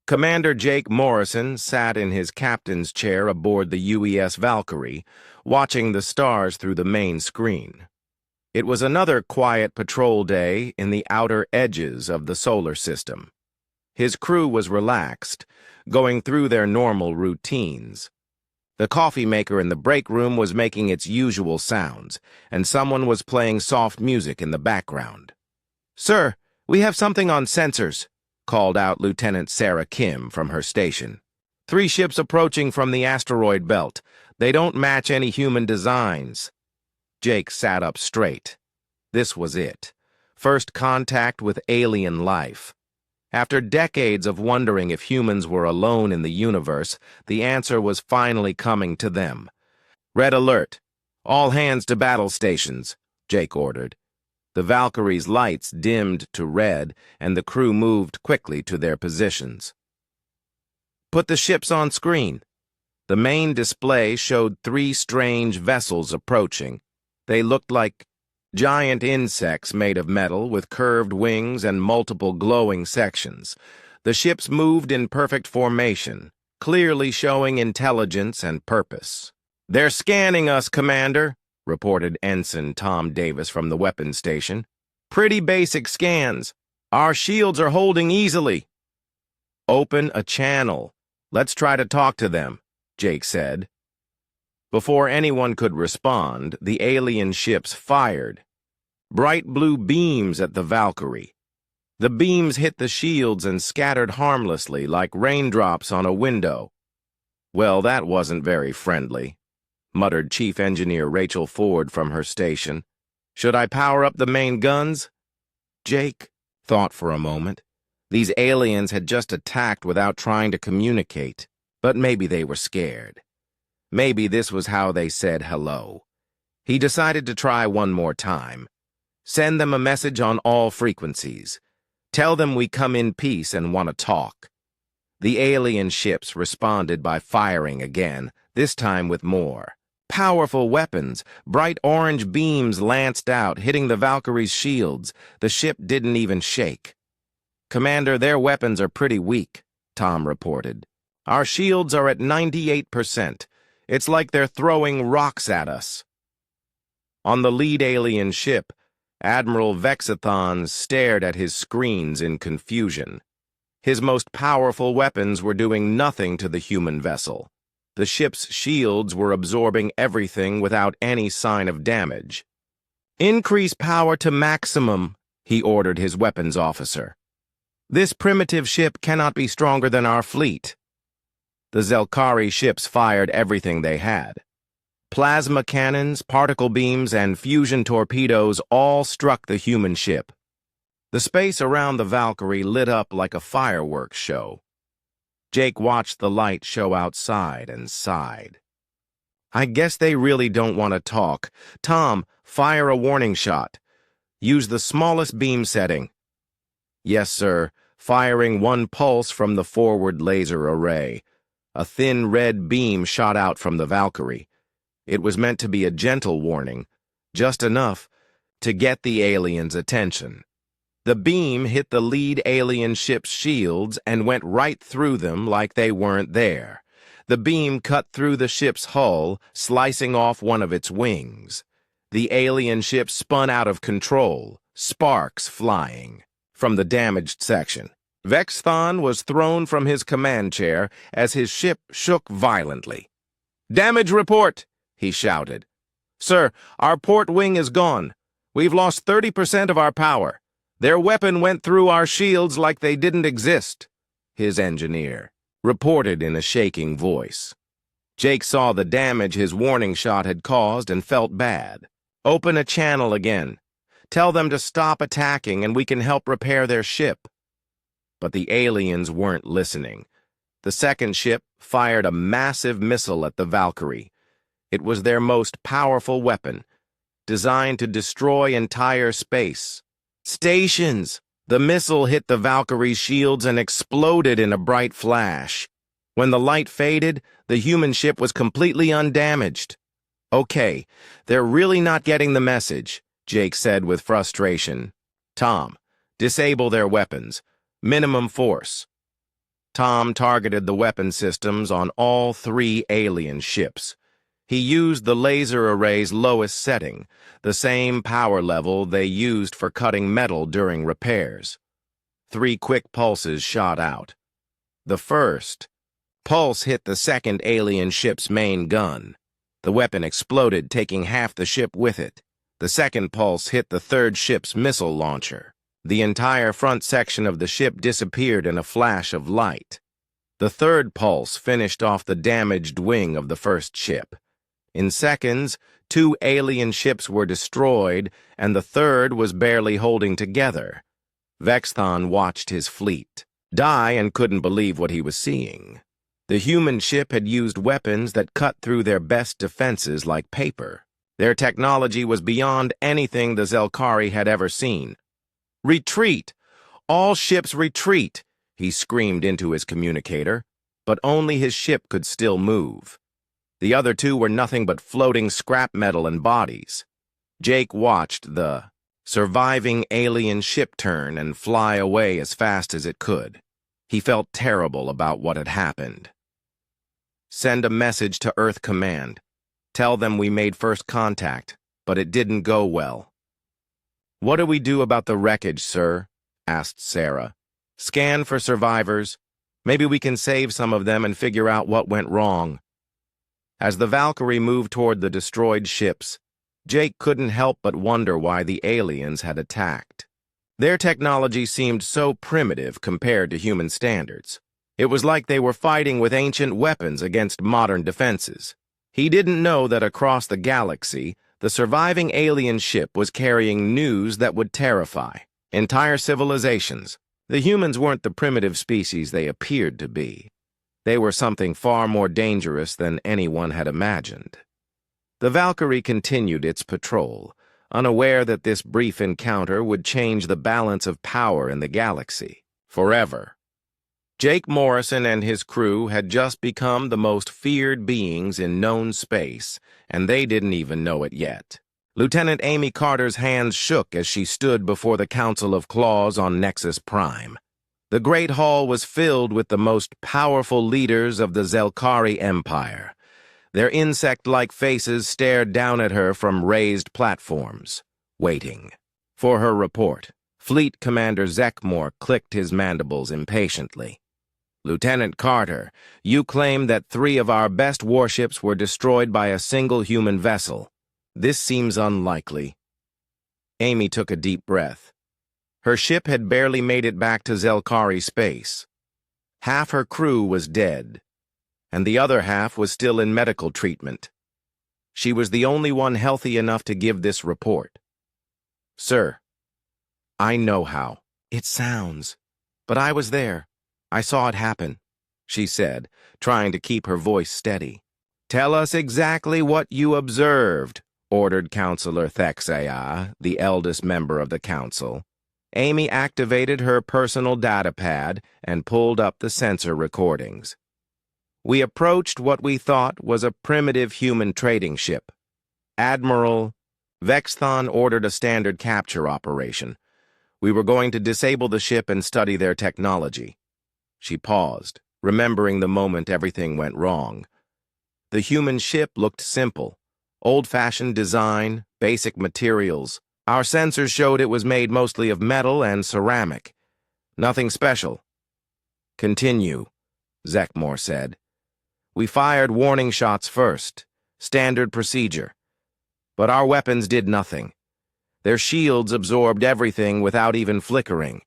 Commander Jake Morrison sat in his captain's chair aboard the UES Valkyrie, watching the stars through the main screen. It was another quiet patrol day in the outer edges of the solar system. His crew was relaxed, going through their normal routines. The coffee maker in the break room was making its usual sounds, and someone was playing soft music in the background. "Sir, we have something on sensors," called out Lieutenant Sarah Kim from her station. "3 ships approaching from the asteroid belt. They don't match any human designs." Jake sat up straight. This was it. First contact with alien life. After decades of wondering if humans were alone in the universe, the answer was finally coming to them. "Red alert. All hands to battle stations," Jake ordered. The Valkyrie's lights dimmed to red, and the crew moved quickly to their positions. "Put the ships on screen." The main display showed 3 strange vessels approaching. They looked like giant insects made of metal with curved wings and multiple glowing sections. The ships moved in perfect formation, clearly showing intelligence and purpose. "They're scanning us, Commander," reported Ensign Tom Davis from the weapons station. "Pretty basic scans. Our shields are holding easily." "Open a channel. Let's try to talk to them," Jake said. Before anyone could respond, the alien ships fired. Bright blue beams at the Valkyrie. The beams hit the shields and scattered harmlessly like raindrops on a window. "Well, that wasn't very friendly," muttered Chief Engineer Rachel Ford from her station. "Should I power up the main guns?" Jake thought for a moment. These aliens had just attacked without trying to communicate, but maybe they were scared. Maybe this was how they said hello. He decided to try one more time. Send them a message on all frequencies. Tell them we come in peace and want to talk. The alien ships responded by firing again, this time with more. Powerful weapons, bright orange beams lanced out, hitting the Valkyrie's shields. The ship didn't even shake. "Commander, their weapons are pretty weak," Tom reported. "Our shields are at 98%. It's like they're throwing rocks at us." On the lead alien ship, Admiral Vexathon stared at his screens in confusion. His most powerful weapons were doing nothing to the human vessel. The ship's shields were absorbing everything without any sign of damage. "Increase power to maximum," he ordered his weapons officer. "This primitive ship cannot be stronger than our fleet." The Zelkari ships fired everything they had. Plasma cannons, particle beams, and fusion torpedoes all struck the human ship. The space around the Valkyrie lit up like a fireworks show. Jake watched the light show outside and sighed. "I guess they really don't want to talk. Tom, fire a warning shot. Use the smallest beam setting." "Yes, sir. Firing 1 pulse from the forward laser array." A thin red beam shot out from the Valkyrie. It was meant to be a gentle warning, just enough to get the aliens' attention. The beam hit the lead alien ship's shields and went right through them like they weren't there. The beam cut through the ship's hull, slicing off one of its wings. The alien ship spun out of control, sparks flying from the damaged section. Vexthon was thrown from his command chair as his ship shook violently. "Damage report!" he shouted. "Sir, our port wing is gone. We've lost 30% of our power. Their weapon went through our shields like they didn't exist," his engineer reported in a shaking voice. Jake saw the damage his warning shot had caused and felt bad. "Open a channel again. Tell them to stop attacking and we can help repair their ship." But the aliens weren't listening. The second ship fired a massive missile at the Valkyrie. It was their most powerful weapon, designed to destroy entire space. "Stations!" The missile hit the Valkyrie's shields and exploded in a bright flash. When the light faded, the human ship was completely undamaged. "Okay, they're really not getting the message," Jake said with frustration. "Tom, disable their weapons. Minimum force." Tom targeted the weapon systems on all 3 alien ships. He used the laser array's lowest setting, the same power level they used for cutting metal during repairs. 3 quick pulses shot out. The first pulse hit the second alien ship's main gun. The weapon exploded, taking half the ship with it. The second pulse hit the third ship's missile launcher. The entire front section of the ship disappeared in a flash of light. The third pulse finished off the damaged wing of the first ship. In seconds, 2 alien ships were destroyed, and the third was barely holding together. Vestan watched his fleet die and couldn't believe what he was seeing. The human ship had used weapons that cut through their best defenses like paper. Their technology was beyond anything the Zelkari had ever seen. "Retreat! All ships retreat!" he screamed into his communicator, but only his ship could still move. The other 2 were nothing but floating scrap metal and bodies. Jake watched the surviving alien ship turn and fly away as fast as it could. He felt terrible about what had happened. "Send a message to Earth Command. Tell them we made first contact, but it didn't go well." "What do we do about the wreckage, sir?" asked Sarah. "Scan for survivors. Maybe we can save some of them and figure out what went wrong." As the Valkyrie moved toward the destroyed ships, Jake couldn't help but wonder why the aliens had attacked. Their technology seemed so primitive compared to human standards. It was like they were fighting with ancient weapons against modern defenses. He didn't know that across the galaxy, the surviving alien ship was carrying news that would terrify entire civilizations. The humans weren't the primitive species they appeared to be. They were something far more dangerous than anyone had imagined. The Valkyrie continued its patrol, unaware that this brief encounter would change the balance of power in the galaxy forever. Jake Morrison and his crew had just become the most feared beings in known space, and they didn't even know it yet. Lieutenant Amy Carter's hands shook as she stood before the Council of Claws on Nexus Prime. The Great Hall was filled with the most powerful leaders of the Zelkari Empire. Their insect-like faces stared down at her from raised platforms, waiting for her report. Fleet Commander Zekmor clicked his mandibles impatiently. "Lieutenant Carter, you claim that 3 of our best warships were destroyed by a single human vessel. This seems unlikely." Amy took a deep breath. Her ship had barely made it back to Zelkari space. Half her crew was dead, and the other half was still in medical treatment. She was the only one healthy enough to give this report. "Sir, I know how it sounds, but I was there. I saw it happen," she said, trying to keep her voice steady. "Tell us exactly what you observed," ordered Counselor Thexaya, the eldest member of the council. Amy activated her personal data pad and pulled up the sensor recordings. "We approached what we thought was a primitive human trading ship. Admiral Vestan ordered a standard capture operation. We were going to disable the ship and study their technology." She paused, remembering the moment everything went wrong. The human ship looked simple. Old-fashioned design, basic materials. Our sensors showed it was made mostly of metal and ceramic. Nothing special. "Continue," Zekmor said. "We fired warning shots first, standard procedure. But our weapons did nothing. Their shields absorbed everything without even flickering.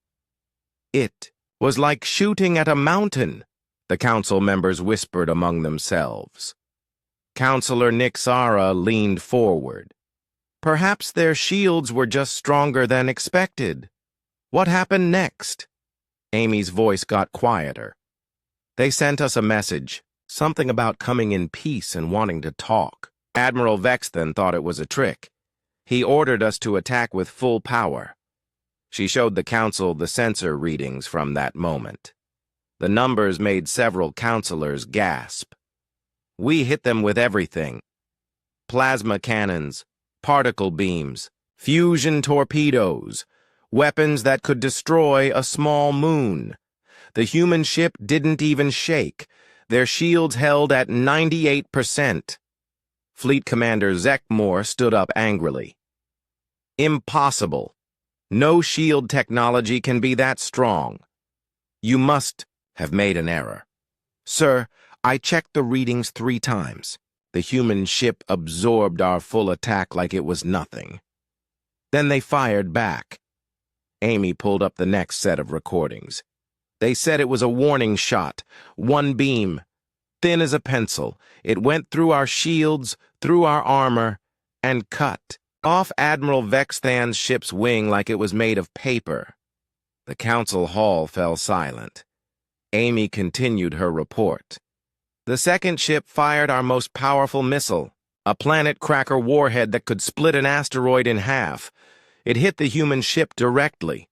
It was like shooting at a mountain," the council members whispered among themselves. Counselor Nixara leaned forward. "Perhaps their shields were just stronger than expected. What happened next?" Amy's voice got quieter. "They sent us a message, something about coming in peace and wanting to talk. Admiral Vestan thought it was a trick. He ordered us to attack with full power." She showed the council the sensor readings from that moment. The numbers made several counselors gasp. "We hit them with everything. Plasma cannons, particle beams, fusion torpedoes, weapons that could destroy a small moon. The human ship didn't even shake. Their shields held at 98%. Fleet Commander Zekmore stood up angrily. Impossible. No shield technology can be that strong. You must have made an error. Sir, I checked the readings 3 times. The human ship absorbed our full attack like it was nothing. Then they fired back. Amy pulled up the next set of recordings. They said it was a warning shot, 1 beam, thin as a pencil. It went through our shields, through our armor, and cut off Admiral Vexthan's ship's wing like it was made of paper. The council hall fell silent. Amy continued her report. The second ship fired our most powerful missile, a planet-cracker warhead that could split an asteroid in half. It hit the human ship directly.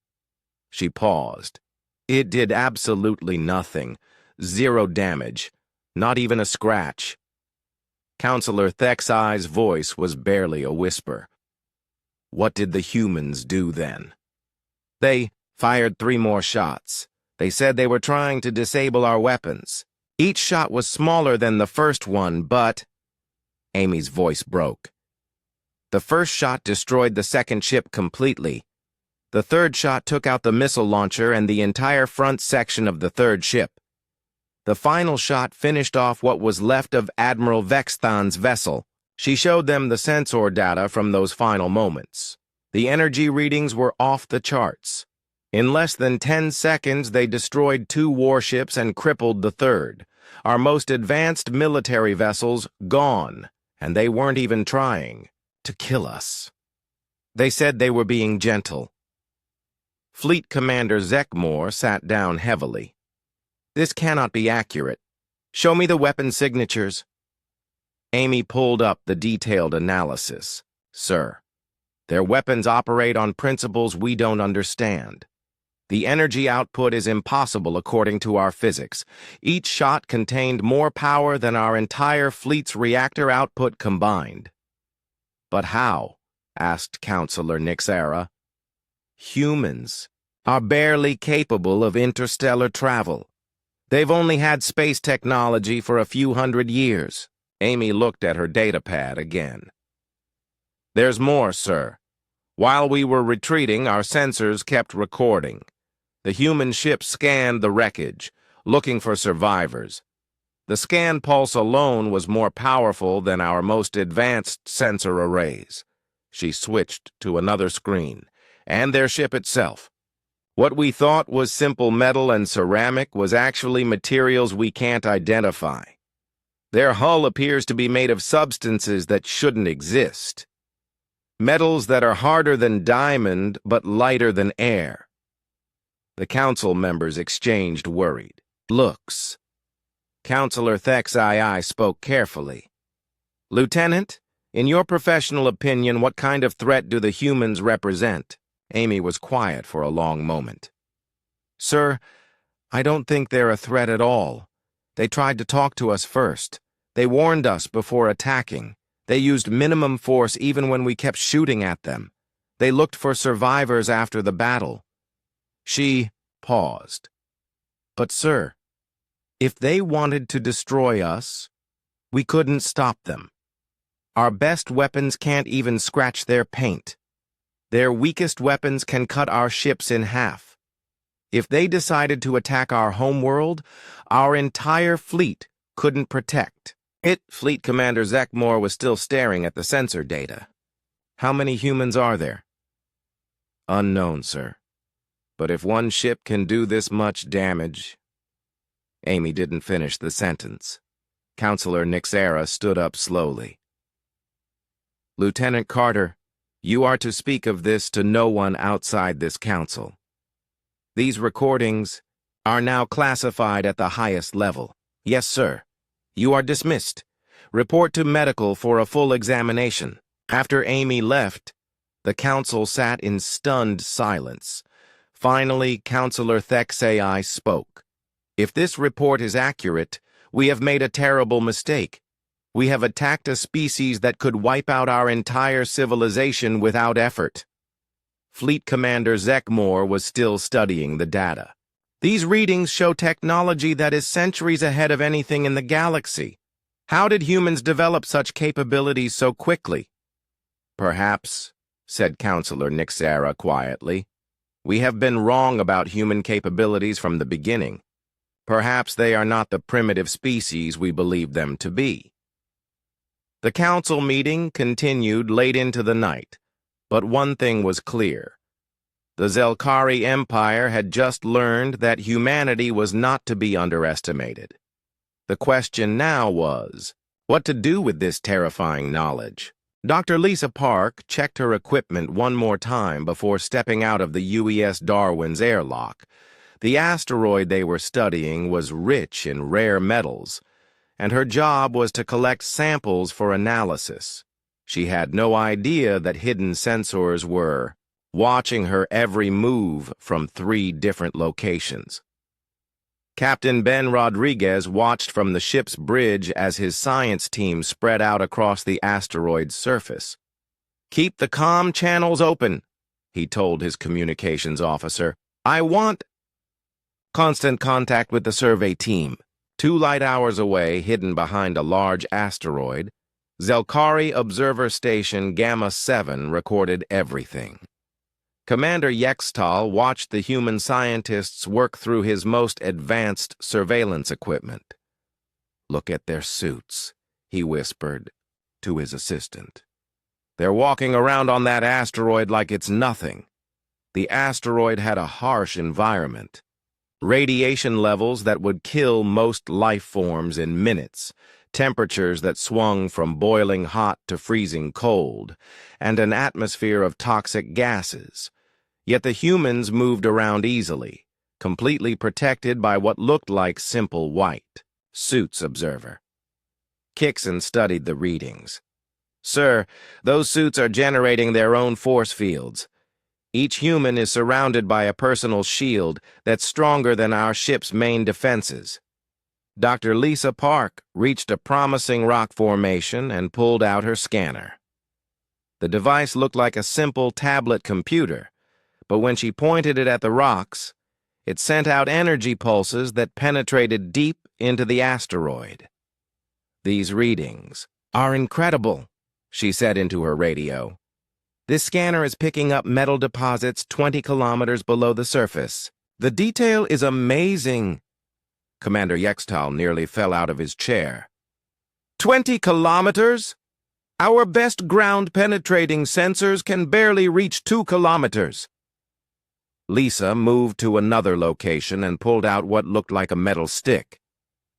She paused. It did absolutely nothing. 0 damage. Not even a scratch. Counselor Thexai's voice was barely a whisper. What did the humans do then? They fired 3 more shots. They said they were trying to disable our weapons. Each shot was smaller than the first one, but... Amy's voice broke. The first shot destroyed the second ship completely. The third shot took out the missile launcher and the entire front section of the third ship. The final shot finished off what was left of Admiral Vexthan's vessel. She showed them the sensor data from those final moments. The energy readings were off the charts. In less than 10 seconds, they destroyed 2 warships and crippled the third. Our most advanced military vessels gone, and they weren't even trying to kill us. They said they were being gentle. Fleet Commander Zekmore sat down heavily. This cannot be accurate. Show me the weapon signatures. Amy pulled up the detailed analysis. Sir, their weapons operate on principles we don't understand. The energy output is impossible according to our physics. Each shot contained more power than our entire fleet's reactor output combined. But how? Asked Counselor Nixera. Humans are barely capable of interstellar travel. They've only had space technology for a few hundred years. Amy looked at her datapad again. There's more, sir. While we were retreating, our sensors kept recording. The human ship scanned the wreckage, looking for survivors. The scan pulse alone was more powerful than our most advanced sensor arrays. She switched to another screen, and their ship itself. What we thought was simple metal and ceramic was actually materials we can't identify. Their hull appears to be made of substances that shouldn't exist. Metals that are harder than diamond but lighter than air. The council members exchanged worried looks. Counselor Thexai spoke carefully. Lieutenant, in your professional opinion, what kind of threat do the humans represent? Amy was quiet for a long moment. Sir, I don't think they're a threat at all. They tried to talk to us first. They warned us before attacking. They used minimum force even when we kept shooting at them. They looked for survivors after the battle. She paused. But, sir, if they wanted to destroy us, we couldn't stop them. Our best weapons can't even scratch their paint. Their weakest weapons can cut our ships in half. If they decided to attack our homeworld, our entire fleet couldn't protect. Fleet Commander Zekmore was still staring at the sensor data. How many humans are there? Unknown, sir. But if one ship can do this much damage... Amy didn't finish the sentence. Counselor Nixera stood up slowly. Lieutenant Carter, you are to speak of this to no one outside this council. These recordings are now classified at the highest level. Yes, sir. You are dismissed. Report to medical for a full examination. After Amy left, the council sat in stunned silence. Finally, Counselor Thexai spoke. If this report is accurate, we have made a terrible mistake. We have attacked a species that could wipe out our entire civilization without effort. Fleet Commander Zekmore was still studying the data. These readings show technology that is centuries ahead of anything in the galaxy. How did humans develop such capabilities so quickly? Perhaps, said Counselor Nixera quietly, we have been wrong about human capabilities from the beginning. Perhaps they are not the primitive species we believed them to be. The council meeting continued late into the night, but one thing was clear. The Zelkari Empire had just learned that humanity was not to be underestimated. The question now was, what to do with this terrifying knowledge? Dr. Lisa Park checked her equipment one more time before stepping out of the UES Darwin's airlock. The asteroid they were studying was rich in rare metals, and her job was to collect samples for analysis. She had no idea that hidden sensors were watching her every move from 3 different locations. Captain Ben Rodriguez watched from the ship's bridge as his science team spread out across the asteroid's surface. "Keep the comm channels open," he told his communications officer. "I want constant contact with the survey team." 2 light hours away, hidden behind a large asteroid, Zelkari Observer Station Gamma 7 recorded everything. Commander Yextal watched the human scientists work through his most advanced surveillance equipment. "Look at their suits," he whispered to his assistant. "They're walking around on that asteroid like it's nothing." The asteroid had a harsh environment. Radiation levels that would kill most life forms in minutes, temperatures that swung from boiling hot to freezing cold, and an atmosphere of toxic gases. Yet the humans moved around easily, completely protected by what looked like simple white suits. Observer Kixon studied the readings. "Sir, those suits are generating their own force fields. Each human is surrounded by a personal shield that's stronger than our ship's main defenses." Dr. Lisa Park reached a promising rock formation and pulled out her scanner. The device looked like a simple tablet computer, but when she pointed it at the rocks, it sent out energy pulses that penetrated deep into the asteroid. "These readings are incredible," she said into her radio. "This scanner is picking up metal deposits 20 kilometers below the surface. The detail is amazing." Commander Yextal nearly fell out of his chair. 20 kilometers? Our best ground-penetrating sensors can barely reach 2 kilometers. Lisa moved to another location and pulled out what looked like a metal stick.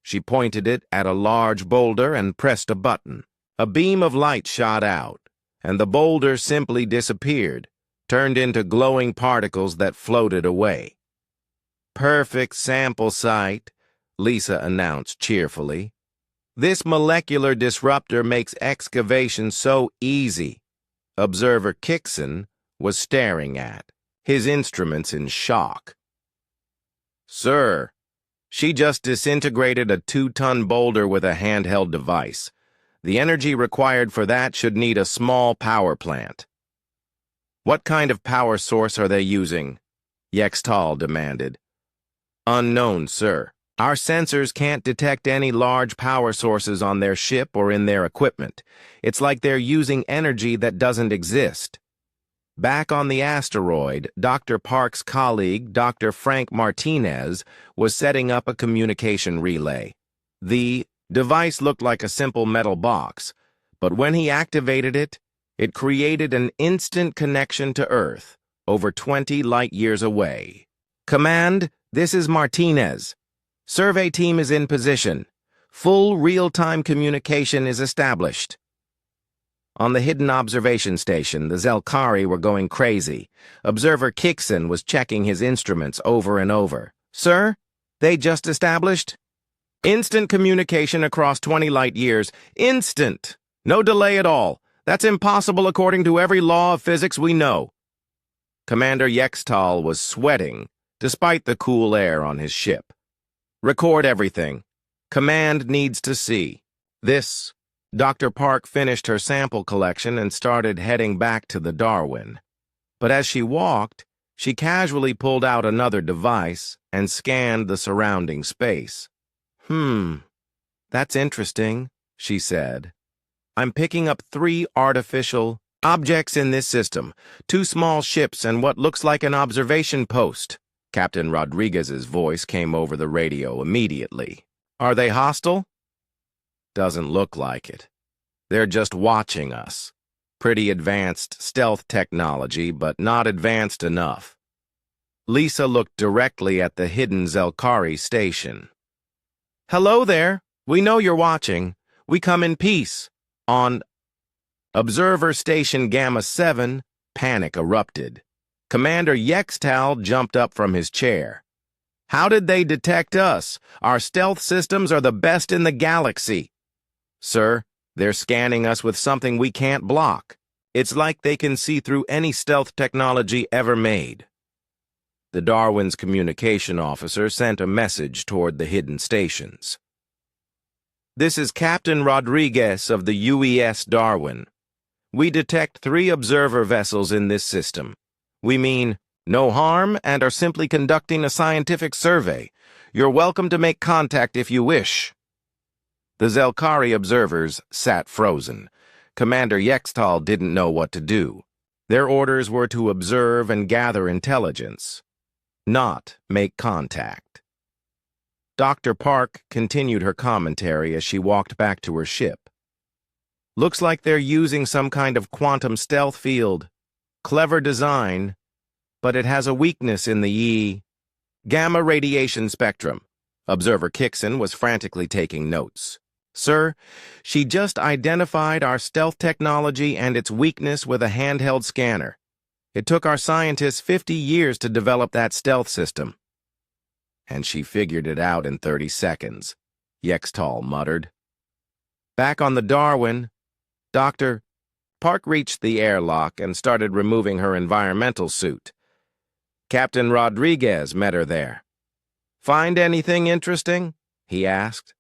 She pointed it at a large boulder and pressed a button. A beam of light shot out, and the boulder simply disappeared, turned into glowing particles that floated away. "Perfect sample site," Lisa announced cheerfully. "This molecular disruptor makes excavation so easy." Observer Kixon was staring at his instruments in shock. "Sir, she just disintegrated a 2-ton boulder with a handheld device. The energy required for that should need a small power plant." "What kind of power source are they using?" Yextal demanded. "Unknown, sir. Our sensors can't detect any large power sources on their ship or in their equipment. It's like they're using energy that doesn't exist." Back on the asteroid, Dr. Park's colleague, Dr. Frank Martinez, was setting up a communication relay. The device looked like a simple metal box, but when he activated it, it created an instant connection to Earth, over 20 light-years away. "Command, this is Martinez. Survey team is in position. Full real-time communication is established." On the hidden observation station, the Zelkari were going crazy. Observer Kixon was checking his instruments over and over. "Sir, they just established instant communication across 20 light-years. Instant! No delay at all. That's impossible according to every law of physics we know." Commander Yextal was sweating, despite the cool air on his ship. "Record everything. Command needs to see." This Dr. Park finished her sample collection and started heading back to the Darwin. But as she walked, she casually pulled out another device and scanned the surrounding space. That's interesting, she said. I'm picking up 3 artificial objects in this system, 2 small ships and what looks like an observation post. Captain Rodriguez's voice came over the radio immediately. Are they hostile? Doesn't look like it. They're just watching us. Pretty advanced stealth technology, but not advanced enough. Lisa looked directly at the hidden Zelkari station. Hello there. We know you're watching. We come in peace. On Observer Station Gamma 7, panic erupted. Commander Yextal jumped up from his chair. How did they detect us? Our stealth systems are the best in the galaxy. Sir, they're scanning us with something we can't block. It's like they can see through any stealth technology ever made. The Darwin's communication officer sent a message toward the hidden stations. This is Captain Rodriguez of the UES Darwin. We detect 3 observer vessels in this system. We mean no harm and are simply conducting a scientific survey. You're welcome to make contact if you wish. The Zelkari observers sat frozen. Commander Yextal didn't know what to do. Their orders were to observe and gather intelligence, not make contact. Dr. Park continued her commentary as she walked back to her ship. Looks like they're using some kind of quantum stealth field. Clever design, but it has a weakness in the gamma radiation spectrum. Observer Kixon was frantically taking notes. Sir, she just identified our stealth technology and its weakness with a handheld scanner. It took our scientists 50 years to develop that stealth system. And she figured it out in 30 seconds, Yextal muttered. Back on the Darwin, Dr. Park reached the airlock and started removing her environmental suit. Captain Rodriguez met her there. Find anything interesting? He asked.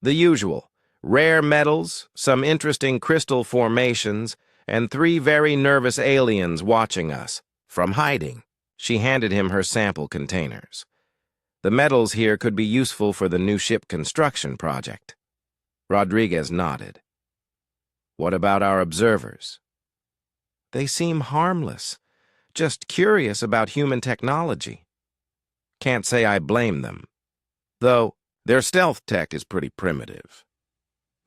The usual. Rare metals, some interesting crystal formations, and 3 very nervous aliens watching us. From hiding. She handed him her sample containers. The metals here could be useful for the new ship construction project. Rodriguez nodded. What about our observers? They seem harmless, just curious about human technology. Can't say I blame them, though their stealth tech is pretty primitive.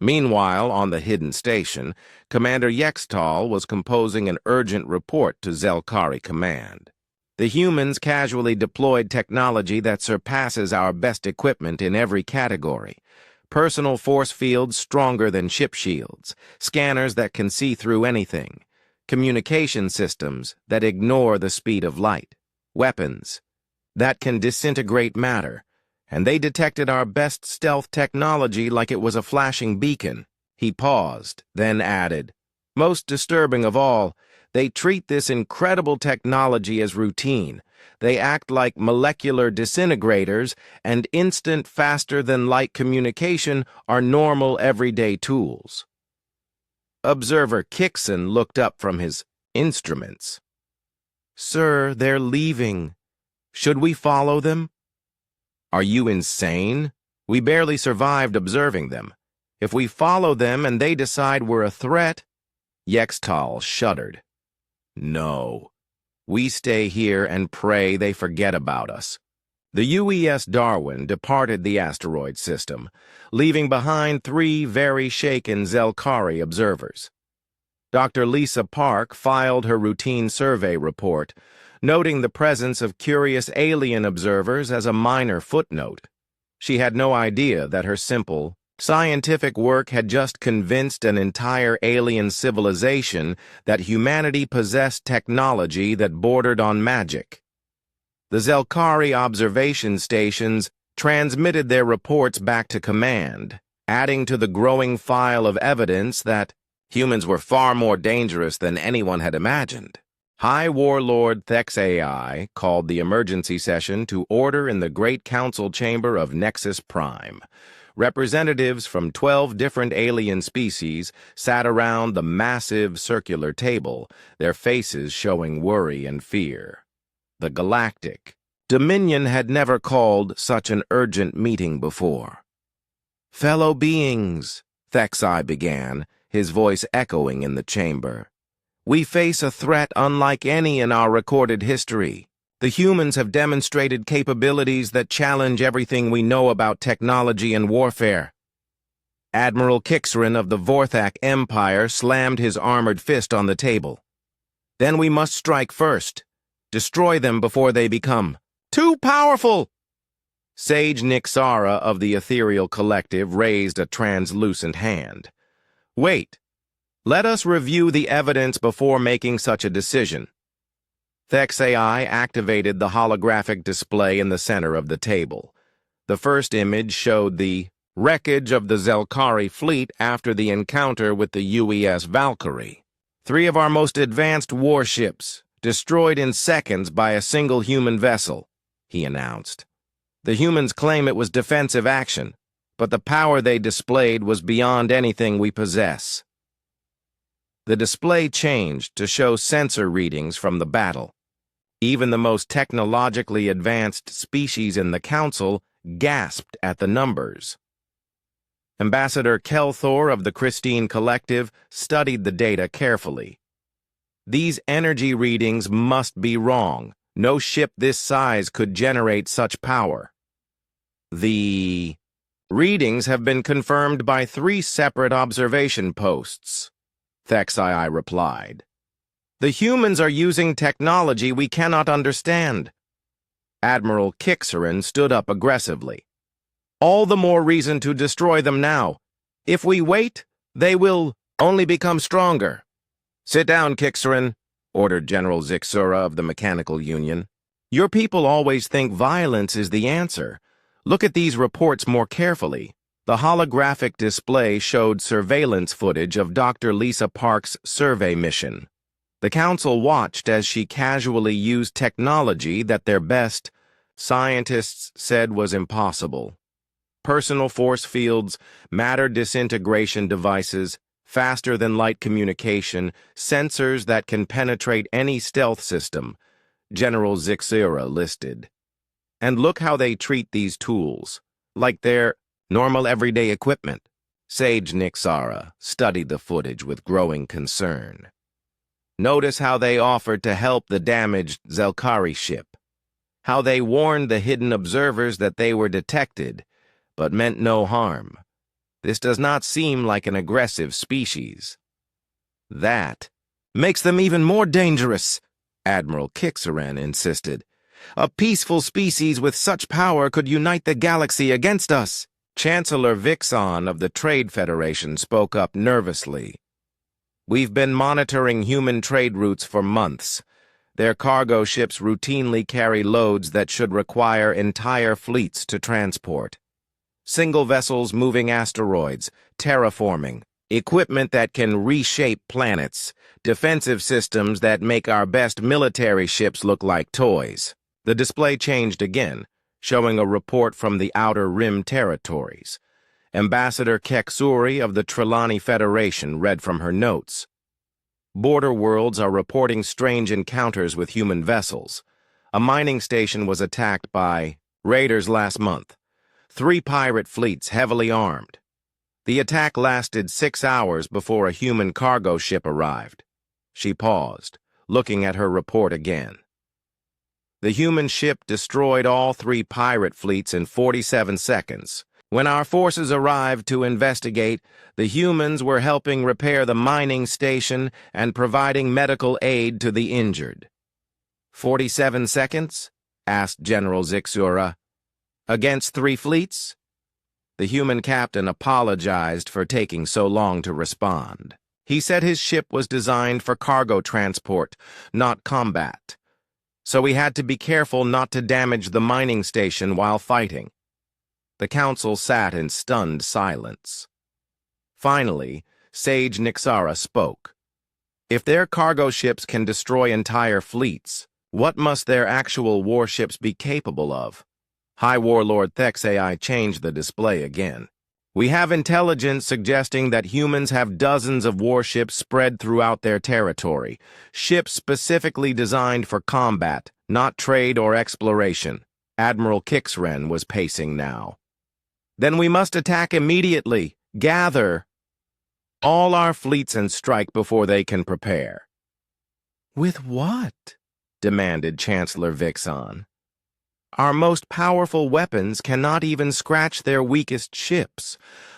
Meanwhile, on the hidden station, Commander Yextal was composing an urgent report to Zelkari Command. The humans casually deployed technology that surpasses our best equipment in every category. Personal force fields stronger than ship shields, scanners that can see through anything, communication systems that ignore the speed of light, weapons that can disintegrate matter, and they detected our best stealth technology like it was a flashing beacon. He paused, then added, most disturbing of all, they treat this incredible technology as routine. They act like molecular disintegrators, and instant, faster-than-light communication are normal, everyday tools. Observer Kixon looked up from his instruments. Sir, they're leaving. Should we follow them? Are you insane? We barely survived observing them. If we follow them and they decide we're a threat... Yextal shuddered. No. We stay here and pray they forget about us. The UES Darwin departed the asteroid system, leaving behind 3 very shaken Zelkari observers. Dr. Lisa Park filed her routine survey report, noting the presence of curious alien observers as a minor footnote. She had no idea that her simple, scientific work had just convinced an entire alien civilization that humanity possessed technology that bordered on magic. The Zelkari observation stations transmitted their reports back to command, adding to the growing file of evidence that humans were far more dangerous than anyone had imagined. High Warlord Thex AI called the emergency session to order in the Great Council Chamber of Nexus Prime. Representatives from 12 different alien species sat around the massive circular table, their faces showing worry and fear. The Galactic Dominion had never called such an urgent meeting before. "Fellow beings," Thexai began, his voice echoing in the chamber. "We face a threat unlike any in our recorded history. The humans have demonstrated capabilities that challenge everything we know about technology and warfare." Admiral Kixrin of the Vorthak Empire slammed his armored fist on the table. "Then we must strike first. Destroy them before they become too powerful." Sage Nixara of the Ethereal Collective raised a translucent hand. "Wait. Let us review the evidence before making such a decision." Thexai activated the holographic display in the center of the table. The first image showed the wreckage of the Zelkari fleet after the encounter with the UES Valkyrie. 3 of our most advanced warships, destroyed in seconds by a single human vessel, he announced. The humans claim it was defensive action, but the power they displayed was beyond anything we possess. The display changed to show sensor readings from the battle. Even the most technologically advanced species in the Council gasped at the numbers. Ambassador Kelthor of the Christine Collective studied the data carefully. "These energy readings must be wrong. No ship this size could generate such power." "The readings have been confirmed by 3 separate observation posts," Thexai replied. "The humans are using technology we cannot understand." Admiral Kixerin stood up aggressively. "All the more reason to destroy them now. If we wait, they will only become stronger." "Sit down, Kixerin," ordered General Zixura of the Mechanical Union. "Your people always think violence is the answer. Look at these reports more carefully." The holographic display showed surveillance footage of Dr. Lisa Park's survey mission. The Council watched as she casually used technology that their best scientists said was impossible. Personal force fields, matter disintegration devices, faster-than-light communication, sensors that can penetrate any stealth system, General Zixura listed. "And look how they treat these tools, like they're normal everyday equipment." Sage Nixara studied the footage with growing concern. "Notice how they offered to help the damaged Zelkari ship, how they warned the hidden observers that they were detected, but meant no harm. This does not seem like an aggressive species." "That makes them even more dangerous," Admiral Kixeran insisted. "A peaceful species with such power could unite the galaxy against us." Chancellor Vixon of the Trade Federation spoke up nervously. "We've been monitoring human trade routes for months. Their cargo ships routinely carry loads that should require entire fleets to transport. Single vessels moving asteroids, terraforming, equipment that can reshape planets, defensive systems that make our best military ships look like toys." The display changed again, showing a report from the Outer Rim territories. Ambassador Keksuri of the Trelawney Federation read from her notes. "Border worlds are reporting strange encounters with human vessels. A mining station was attacked by raiders last month. 3 pirate fleets heavily armed. The attack lasted 6 hours before a human cargo ship arrived." She paused, looking at her report again. "The human ship destroyed all 3 pirate fleets in 47 seconds. When our forces arrived to investigate, the humans were helping repair the mining station and providing medical aid to the injured." 47 seconds? Asked General Zixura. "Against 3 fleets?" The human captain apologized for taking so long to respond. He said his ship was designed for cargo transport, not combat. So he had to be careful not to damage the mining station while fighting. The council sat in stunned silence. Finally, Sage Nixara spoke. "If their cargo ships can destroy entire fleets, what must their actual warships be capable of?" High Warlord Thexai changed the display again. "We have intelligence suggesting that humans have dozens of warships spread throughout their territory, ships specifically designed for combat, not trade or exploration. Admiral Kixren was pacing now. Then we must attack immediately. Gather all our fleets and strike before they can prepare. With what? Demanded Chancellor Vixon. Our most powerful weapons cannot even scratch their weakest ships.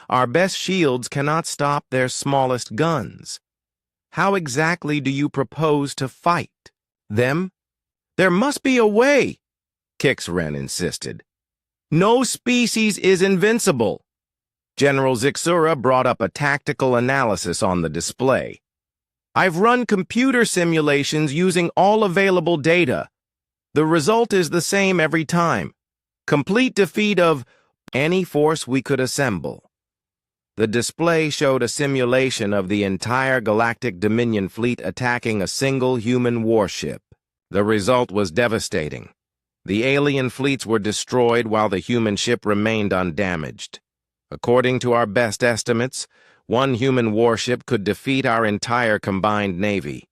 Our best shields cannot stop their smallest guns. How exactly do you propose to fight them? There must be a way, Kixren insisted. No species is invincible. General Zixura brought up a tactical analysis on the display. I've run computer simulations using all available data. The result is the same every time. Complete defeat of any force we could assemble. The display showed a simulation of the entire Galactic Dominion fleet attacking a single human warship. The result was devastating. The alien fleets were destroyed while the human ship remained undamaged. According to our best estimates, one human warship could defeat our entire combined navy.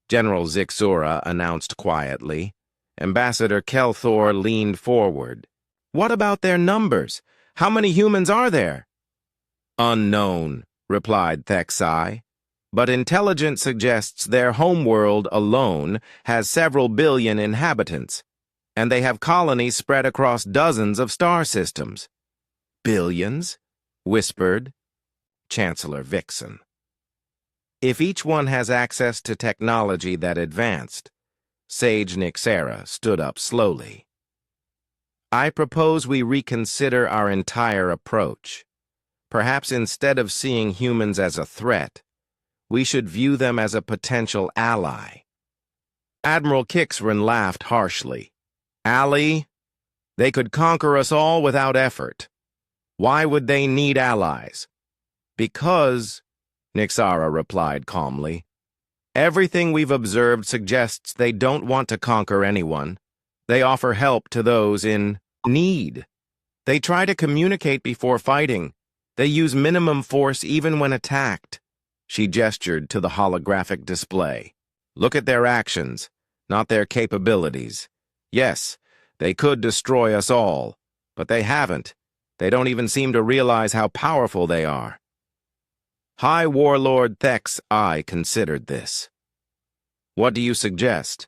General Zixura announced quietly. Ambassador Kelthor leaned forward. What about their numbers? How many humans are there? Unknown, replied Thexai. But intelligence suggests their homeworld alone has several billion inhabitants, and they have colonies spread across dozens of star systems. Billions? Whispered Chancellor Vixen. If each one has access to technology that advanced, Sage Nixera stood up slowly. I propose we reconsider our entire approach. Perhaps instead of seeing humans as a threat, we should view them as a potential ally. Admiral Kixren laughed harshly. Ally? They could conquer us all without effort. Why would they need allies? Because, Nixara replied calmly, everything we've observed suggests they don't want to conquer anyone. They offer help to those in need. They try to communicate before fighting. They use minimum force even when attacked. She gestured to the holographic display. Look at their actions, not their capabilities. Yes, they could destroy us all, but they haven't. They don't even seem to realize how powerful they are. High Warlord Thex I considered this. What do you suggest?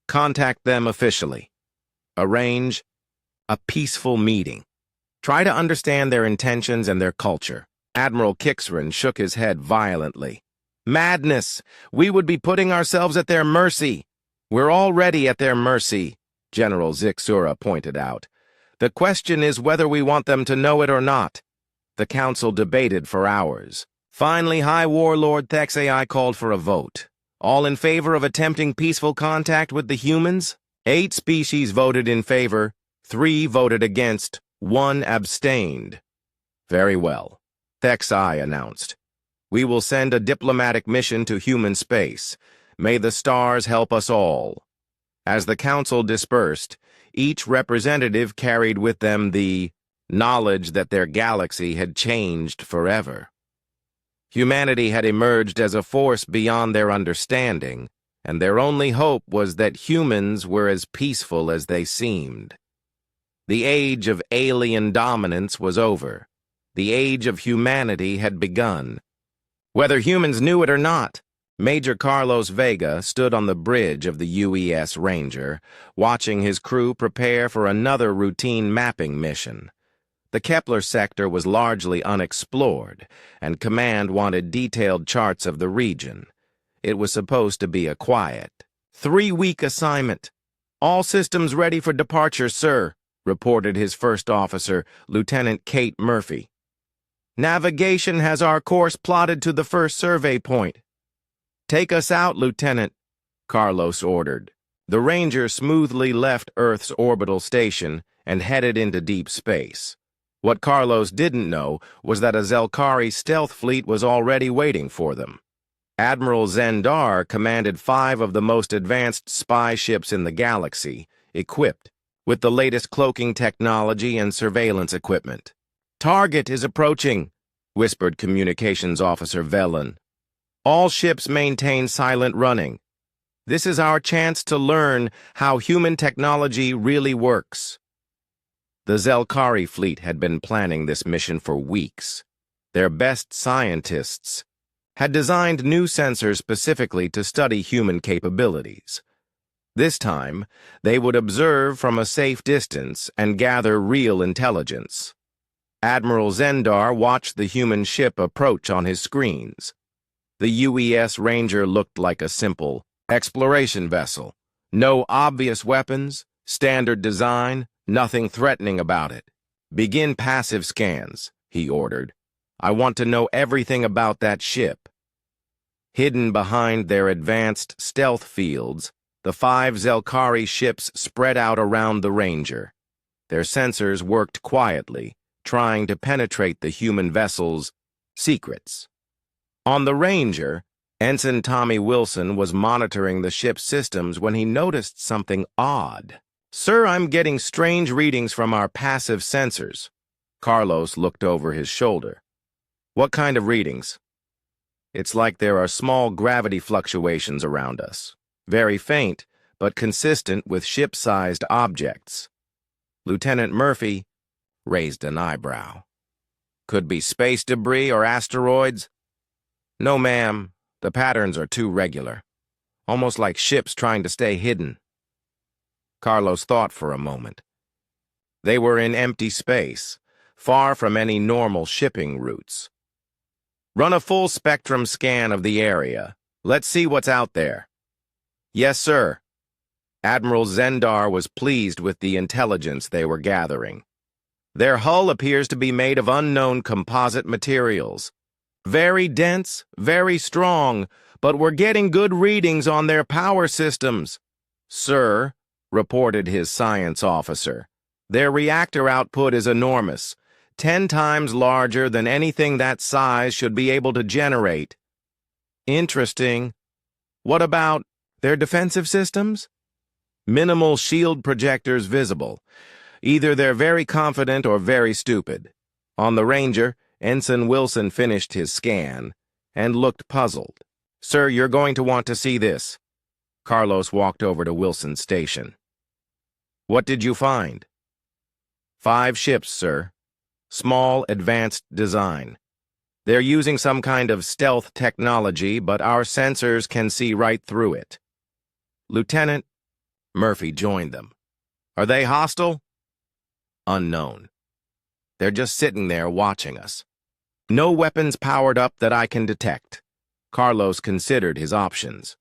Contact them officially. Arrange a peaceful meeting. Try to understand their intentions and their culture. Admiral Kixren shook his head violently. Madness! We would be putting ourselves at their mercy. We're already at their mercy, General Zixura pointed out. The question is whether we want them to know it or not. The council debated for hours. Finally, High Warlord Thexai called for a vote. All in favor of attempting peaceful contact with the humans? 8 species voted in favor, 3 voted against, 1 abstained. Very well, Thexai announced. We will send a diplomatic mission to human space. May the stars help us all. As the council dispersed, each representative carried with them the knowledge that their galaxy had changed forever. Humanity had emerged as a force beyond their understanding, and their only hope was that humans were as peaceful as they seemed. The age of alien dominance was over. The age of humanity had begun. Whether humans knew it or not, Major Carlos Vega stood on the bridge of the UES Ranger, watching his crew prepare for another routine mapping mission. The Kepler sector was largely unexplored, and Command wanted detailed charts of the region. It was supposed to be a quiet, 3-week assignment. All systems ready for departure, sir, reported his first officer, Lieutenant Kate Murphy. Navigation has our course plotted to the first survey point. Take us out, Lieutenant, Carlos ordered. The Ranger smoothly left Earth's orbital station and headed into deep space. What Carlos didn't know was that a Zelkari stealth fleet was already waiting for them. Admiral Zendar commanded 5 of the most advanced spy ships in the galaxy, equipped with the latest cloaking technology and surveillance equipment. Target is approaching, whispered Communications Officer Velen. All ships maintain silent running. This is our chance to learn how human technology really works. The Zelkari fleet had been planning this mission for weeks. Their best scientists had designed new sensors specifically to study human capabilities. This time, they would observe from a safe distance and gather real intelligence. Admiral Zendar watched the human ship approach on his screens. The UES Ranger looked like a simple exploration vessel. No obvious weapons, standard design, nothing threatening about it. "Begin passive scans," he ordered. "I want to know everything about that ship." Hidden behind their advanced stealth fields, the 5 Zelkari ships spread out around the Ranger. Their sensors worked quietly, trying to penetrate the human vessel's secrets. On the Ranger, Ensign Tommy Wilson was monitoring the ship's systems when he noticed something odd. "Sir, I'm getting strange readings from our passive sensors." Carlos looked over his shoulder. "What kind of readings?" "It's like there are small gravity fluctuations around us. Very faint, but consistent with ship-sized objects." Lieutenant Murphy raised an eyebrow. "Could be space debris or asteroids?" "No, ma'am. The patterns are too regular. Almost like ships trying to stay hidden." Carlos thought for a moment. They were in empty space, far from any normal shipping routes. "Run a full spectrum scan of the area. Let's see what's out there." "Yes, sir." Admiral Zendar was pleased with the intelligence they were gathering. "Their hull appears to be made of unknown composite materials. Very dense, very strong, but we're getting good readings on their power systems." "Sir," reported his science officer, "their reactor output is enormous, 10 times larger than anything that size should be able to generate." "Interesting. What about their defensive systems?" "Minimal shield projectors visible. Either they're very confident or very stupid." On the Ranger, Ensign Wilson finished his scan and looked puzzled. "Sir, you're going to want to see this." Carlos walked over to Wilson's station. "What did you find?" 5 ships, sir. Small, advanced design. They're using some kind of stealth technology, but our sensors can see right through it." Lieutenant Murphy joined them. "Are they hostile?" "Unknown. They're just sitting there watching us. No weapons powered up that I can detect." Carlos considered his options.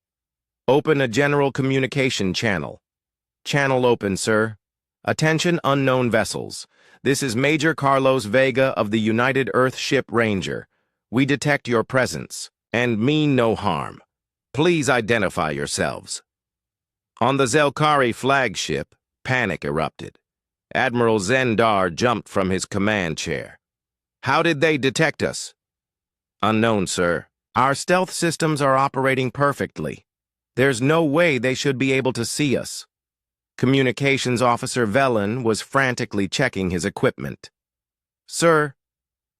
"Open a general communication channel." "Channel open, sir. Attention unknown vessels. This is Major Carlos Vega of the United Earth Ship Ranger. We detect your presence and mean no harm. Please identify yourselves." On the Zelkari flagship, panic erupted. Admiral Zendar jumped from his command chair. "How did they detect us?" "Unknown, sir. Our stealth systems are operating perfectly. There's no way they should be able to see us." Communications Officer Velen was frantically checking his equipment. "Sir,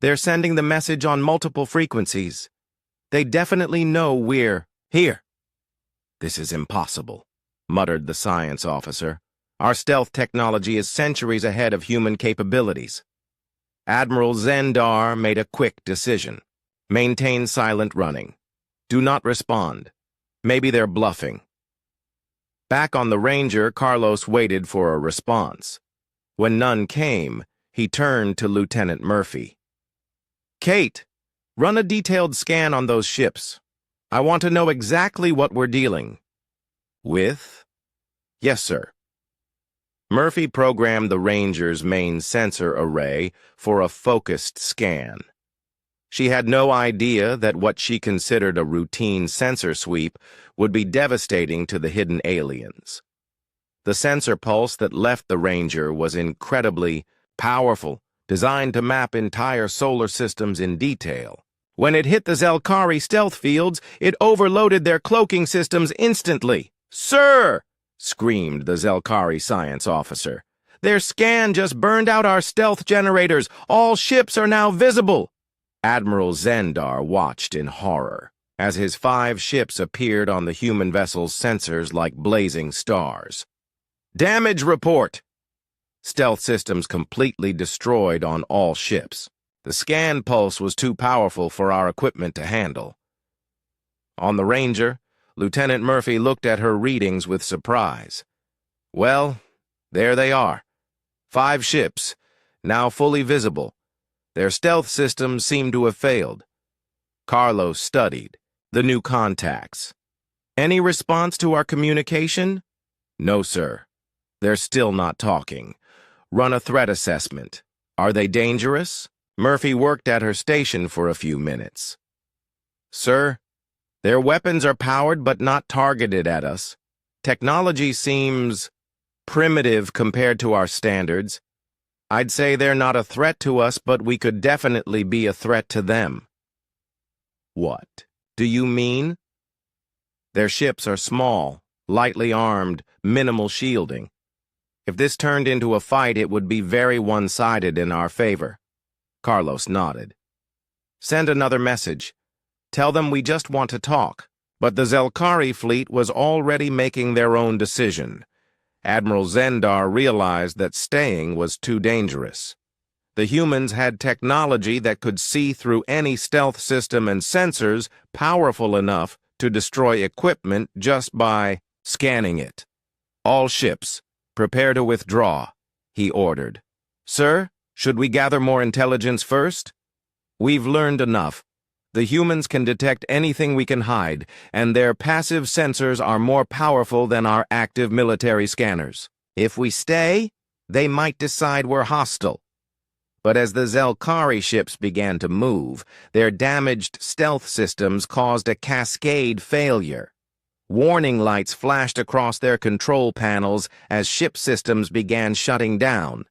they're sending the message on multiple frequencies. They definitely know we're here." "This is impossible," muttered the science officer. "Our stealth technology is centuries ahead of human capabilities." Admiral Zendar made a quick decision. "Maintain silent running. Do not respond. Maybe they're bluffing." Back on the Ranger, Carlos waited for a response. When none came, he turned to Lieutenant Murphy. "Kate, run a detailed scan on those ships. I want to know exactly what we're dealing with." "Yes, sir." Murphy programmed the Ranger's main sensor array for a focused scan. She had no idea that what she considered a routine sensor sweep would be devastating to the hidden aliens. The sensor pulse that left the Ranger was incredibly powerful, designed to map entire solar systems in detail. When it hit the Zelkari stealth fields, it overloaded their cloaking systems instantly. "Sir!" screamed the Zelkari science officer. "Their scan just burned out our stealth generators. All ships are now visible." Admiral Zendar watched in horror as his 5 ships appeared on the human vessel's sensors like blazing stars. "Damage report!" Stealth systems completely destroyed on all ships. The scan pulse was too powerful for our equipment to handle. On the Ranger, Lieutenant Murphy looked at her readings with surprise. Well, there they are. 5 ships, now fully visible. Their stealth systems seem to have failed. Carlos studied the new contacts. Any response to our communication? No, sir. They're still not talking. Run a threat assessment. Are they dangerous? Murphy worked at her station for a few minutes. Sir, their weapons are powered but not targeted at us. Technology seems primitive compared to our standards. I'd say they're not a threat to us, but we could definitely be a threat to them. What do you mean? Their ships are small, lightly armed, minimal shielding. If this turned into a fight, it would be very one-sided in our favor. Carlos nodded. Send another message. Tell them we just want to talk. But the Zelkari fleet was already making their own decision. Admiral Zendar realized that staying was too dangerous. The humans had technology that could see through any stealth system and sensors powerful enough to destroy equipment just by scanning it. All ships, prepare to withdraw, he ordered. Sir, should we gather more intelligence first? We've learned enough. The humans can detect anything we can hide, and their passive sensors are more powerful than our active military scanners. If we stay, they might decide we're hostile. But as the Zelkari ships began to move, their damaged stealth systems caused a cascade failure. Warning lights flashed across their control panels as ship systems began shutting down.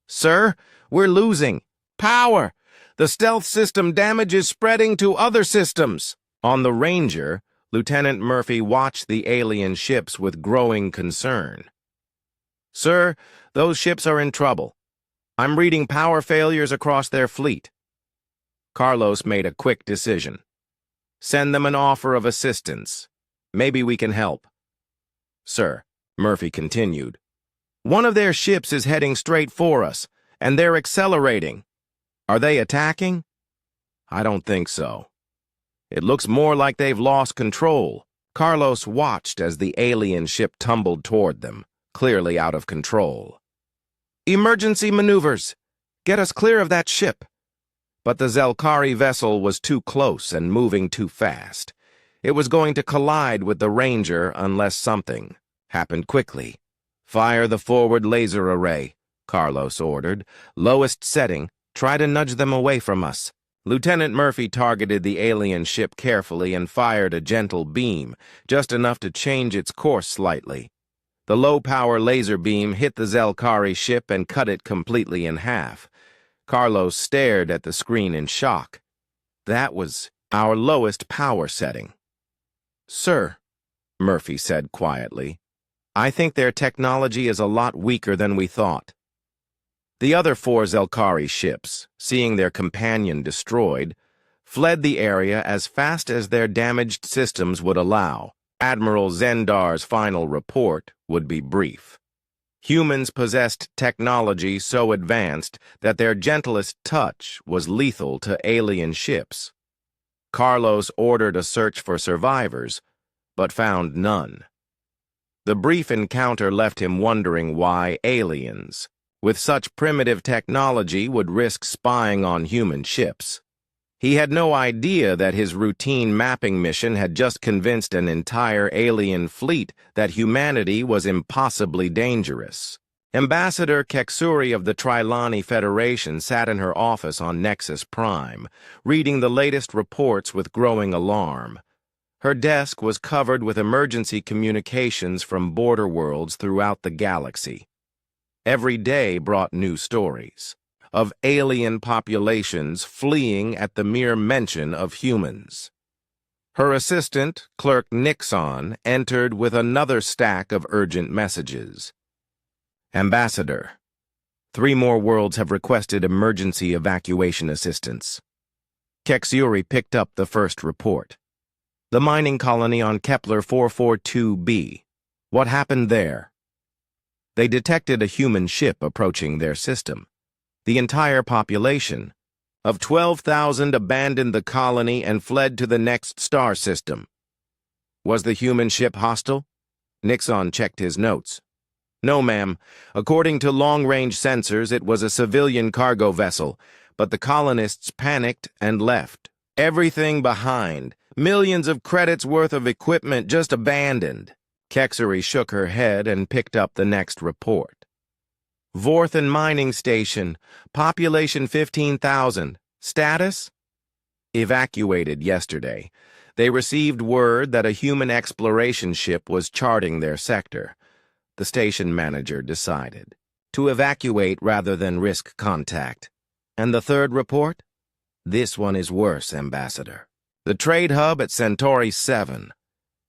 Sir, we're losing power! The stealth system damage is spreading to other systems. On the Ranger, Lieutenant Murphy watched the alien ships with growing concern. Sir, those ships are in trouble. I'm reading power failures across their fleet. Carlos made a quick decision. Send them an offer of assistance. Maybe we can help. Sir, Murphy continued. One of their ships is heading straight for us, and they're accelerating. Are they attacking? I don't think so. It looks more like they've lost control. Carlos watched as the alien ship tumbled toward them, clearly out of control. Emergency maneuvers! Get us clear of that ship! But the Zelkari vessel was too close and moving too fast. It was going to collide with the Ranger unless something happened quickly. Fire the forward laser array, Carlos ordered. Lowest setting. Try to nudge them away from us. Lieutenant Murphy targeted the alien ship carefully and fired a gentle beam, just enough to change its course slightly. The low-power laser beam hit the Zelkari ship and cut it completely in half. Carlos stared at the screen in shock. That was our lowest power setting. Sir, Murphy said quietly, I think their technology is a lot weaker than we thought. The other 4 Zelkari ships, seeing their companion destroyed, fled the area as fast as their damaged systems would allow. Admiral Zendar's final report would be brief. Humans possessed technology so advanced that their gentlest touch was lethal to alien ships. Carlos ordered a search for survivors, but found none. The brief encounter left him wondering why aliens, with such primitive technology, would risk spying on human ships. He had no idea that his routine mapping mission had just convinced an entire alien fleet that humanity was impossibly dangerous. Ambassador Keksuri of the Trilani Federation sat in her office on Nexus Prime, reading the latest reports with growing alarm. Her desk was covered with emergency communications from border worlds throughout the galaxy. Every day brought new stories of alien populations fleeing at the mere mention of humans. Her assistant, Clerk Nixon, entered with another stack of urgent messages. Ambassador, 3 more worlds have requested emergency evacuation assistance. Keksuri picked up the first report. The mining colony on Kepler 442b. What happened there? They detected a human ship approaching their system. The entire population of 12,000 abandoned the colony and fled to the next star system. Was the human ship hostile? Nixon checked his notes. No, ma'am. According to long-range sensors, it was a civilian cargo vessel, but the colonists panicked and left. Everything behind. Millions of credits worth of equipment just abandoned. Kexery shook her head and picked up the next report. Vorthen Mining Station. Population 15,000. Status? Evacuated yesterday. They received word that a human exploration ship was charting their sector. The station manager decided to evacuate rather than risk contact. And the third report? This one is worse, Ambassador. The trade hub at Centauri 7.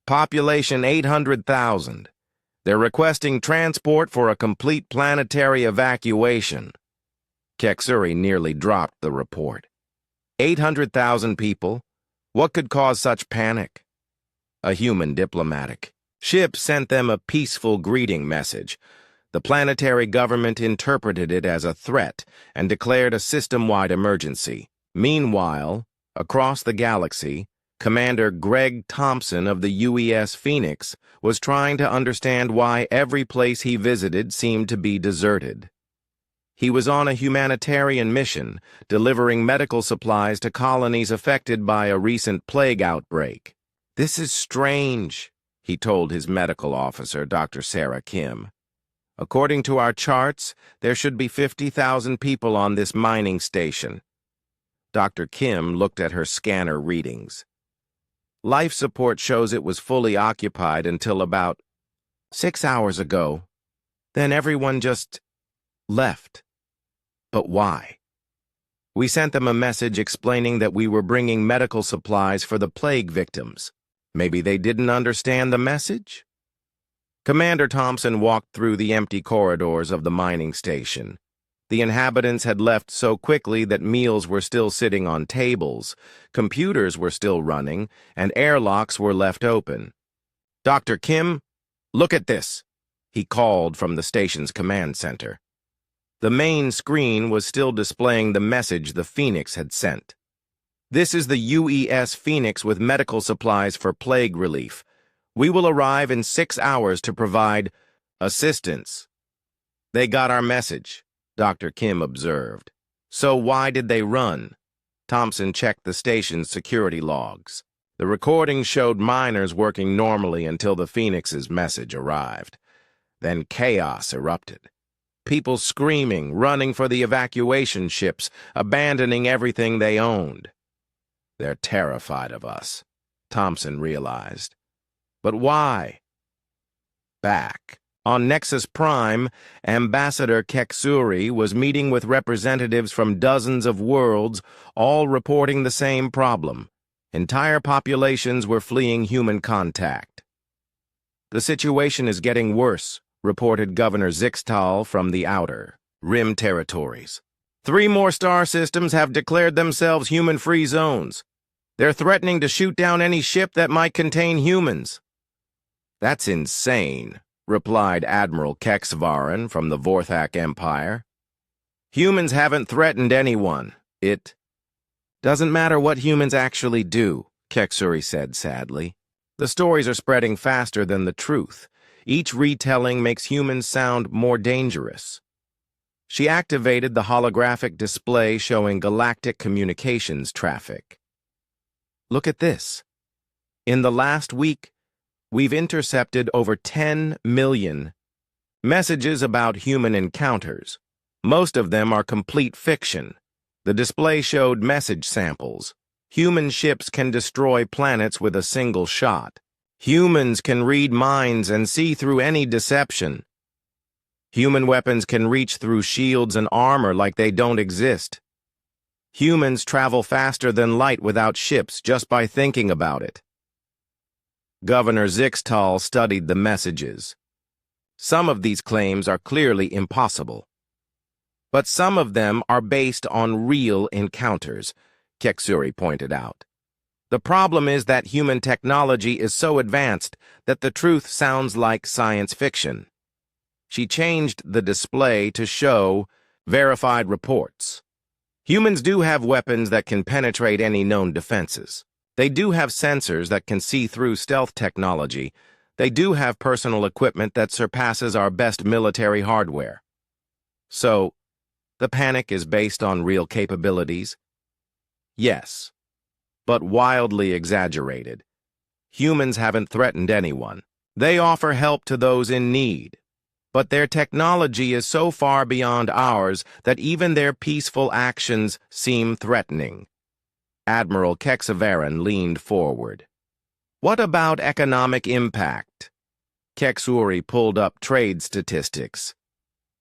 Population 800,000. They're requesting transport for a complete planetary evacuation. Kexery nearly dropped the report. 800,000 people? What could cause such panic? A human diplomatic ship sent them a peaceful greeting message. The planetary government interpreted it as a threat and declared a system-wide emergency. Meanwhile, across the galaxy, Commander Greg Thompson of the UES Phoenix was trying to understand why every place he visited seemed to be deserted. He was on a humanitarian mission, delivering medical supplies to colonies affected by a recent plague outbreak. "This is strange," he told his medical officer, Dr. Sarah Kim. "According to our charts, there should be 50,000 people on this mining station." Dr. Kim looked at her scanner readings. Life support shows it was fully occupied until about 6 hours ago. Then everyone just left. But why? We sent them a message explaining that we were bringing medical supplies for the plague victims. Maybe they didn't understand the message? Commander Thompson walked through the empty corridors of the mining station. The inhabitants had left so quickly that meals were still sitting on tables, computers were still running, and airlocks were left open. "Dr. Kim, look at this," he called from the station's command center. The main screen was still displaying the message the Phoenix had sent. "This is the UES Phoenix with medical supplies for plague relief. We will arrive in 6 hours to provide assistance." "They got our message," Dr. Kim observed. "So why did they run?" Thompson checked the station's security logs. The recording showed miners working normally until the Phoenix's message arrived. Then chaos erupted. People screaming, running for the evacuation ships, abandoning everything they owned. "They're terrified of us," Thompson realized. But why? Back on Nexus Prime, Ambassador Kexery was meeting with representatives from dozens of worlds, all reporting the same problem. Entire populations were fleeing human contact. "The situation is getting worse," reported Governor Zixtal from the Outer Rim territories. 3 more star systems have declared themselves human-free zones. They're threatening to shoot down any ship that might contain humans. "That's insane," replied Admiral Kexvaran from the Vorthak Empire. "Humans haven't threatened anyone. It doesn't matter what humans actually do," Kexery said sadly. "The stories are spreading faster than the truth. Each retelling makes humans sound more dangerous." She activated the holographic display showing galactic communications traffic. "Look at this. In the last week, we've intercepted over 10 million messages about human encounters. Most of them are complete fiction. The display showed message samples. Human ships can destroy planets with a single shot. Humans can read minds and see through any deception. Human weapons can reach through shields and armor like they don't exist. Humans travel faster than light without ships just by thinking about it." Governor Zixtal studied the messages. Some of these claims are clearly impossible. But some of them are based on real encounters, Kexery pointed out. The problem is that human technology is so advanced that the truth sounds like science fiction. She changed the display to show verified reports. Humans do have weapons that can penetrate any known defenses. They do have sensors that can see through stealth technology. They do have personal equipment that surpasses our best military hardware. So, the panic is based on real capabilities? Yes, but wildly exaggerated. Humans haven't threatened anyone. They offer help to those in need. But their technology is so far beyond ours that even their peaceful actions seem threatening. Admiral Kexavaran leaned forward. What about economic impact? Kexuri pulled up trade statistics.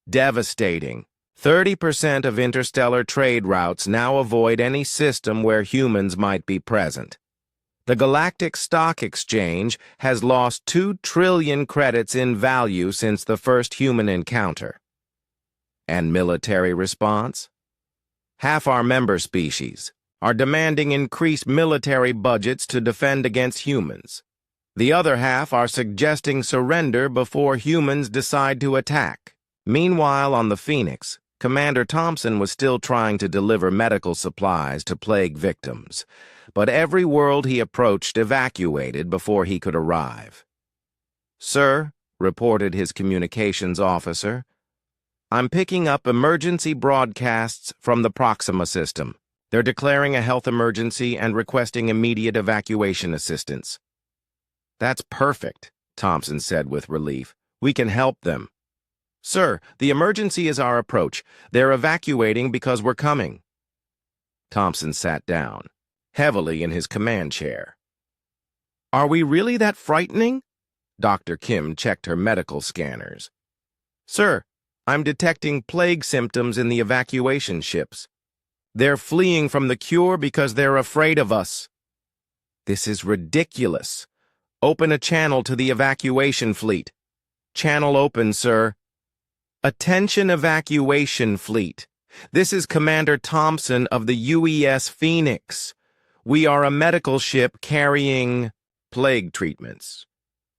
Devastating. 30% of interstellar trade routes now avoid any system where humans might be present. The Galactic Stock Exchange has lost 2 trillion credits in value since the first human encounter. And military response? Half our member species are demanding increased military budgets to defend against humans. The other half are suggesting surrender before humans decide to attack. Meanwhile, on the Phoenix, Commander Thompson was still trying to deliver medical supplies to plague victims, but every world he approached evacuated before he could arrive. "Sir," reported his communications officer, "I'm picking up emergency broadcasts from the Proxima system. They're declaring a health emergency and requesting immediate evacuation assistance." "That's perfect," Thompson said with relief. "We can help them." "Sir, the emergency is our approach. They're evacuating because we're coming." Thompson sat down, heavily in his command chair. "Are we really that frightening?" Dr. Kim checked her medical scanners. "Sir, I'm detecting plague symptoms in the evacuation ships. They're fleeing from the cure because they're afraid of us." "This is ridiculous. Open a channel to the evacuation fleet." "Channel open, sir." "Attention evacuation fleet. This is Commander Thompson of the UES Phoenix. We are a medical ship carrying plague treatments.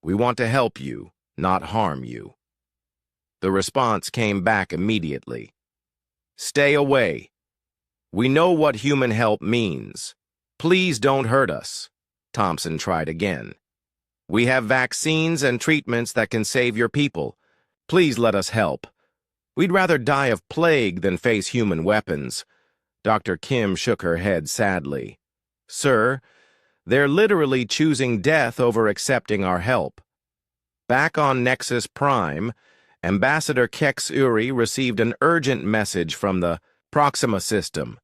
We want to help you, not harm you." The response came back immediately. "Stay away. We know what human help means. Please don't hurt us." Thompson tried again. "We have vaccines and treatments that can save your people. Please let us help. We'd rather die of plague than face human weapons." Dr. Kim shook her head sadly. "Sir, they're literally choosing death over accepting our help." Back on Nexus Prime, Ambassador Kexuri received an urgent message from the Proxima system.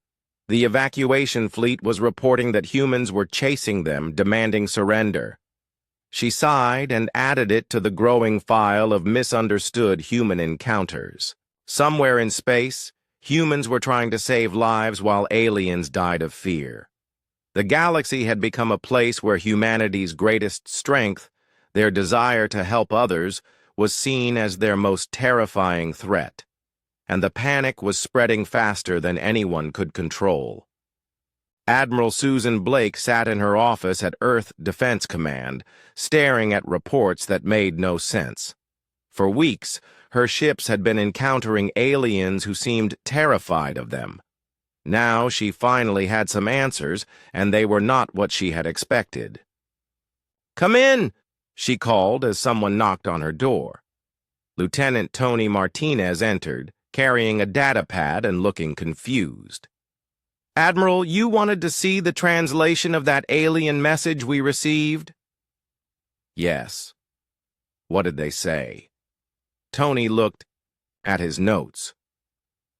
The evacuation fleet was reporting that humans were chasing them, demanding surrender. She sighed and added it to the growing file of misunderstood human encounters. Somewhere in space, humans were trying to save lives while aliens died of fear. The galaxy had become a place where humanity's greatest strength, their desire to help others, was seen as their most terrifying threat. And the panic was spreading faster than anyone could control. Admiral Susan Blake sat in her office at Earth Defense Command, staring at reports that made no sense. For weeks, her ships had been encountering aliens who seemed terrified of them. Now she finally had some answers, and they were not what she had expected. "Come in," she called as someone knocked on her door. Lieutenant Tony Martinez entered, carrying a data pad and looking confused. "Admiral, you wanted to see the translation of that alien message we received?" "Yes." "What did they say?" Tony looked at his notes.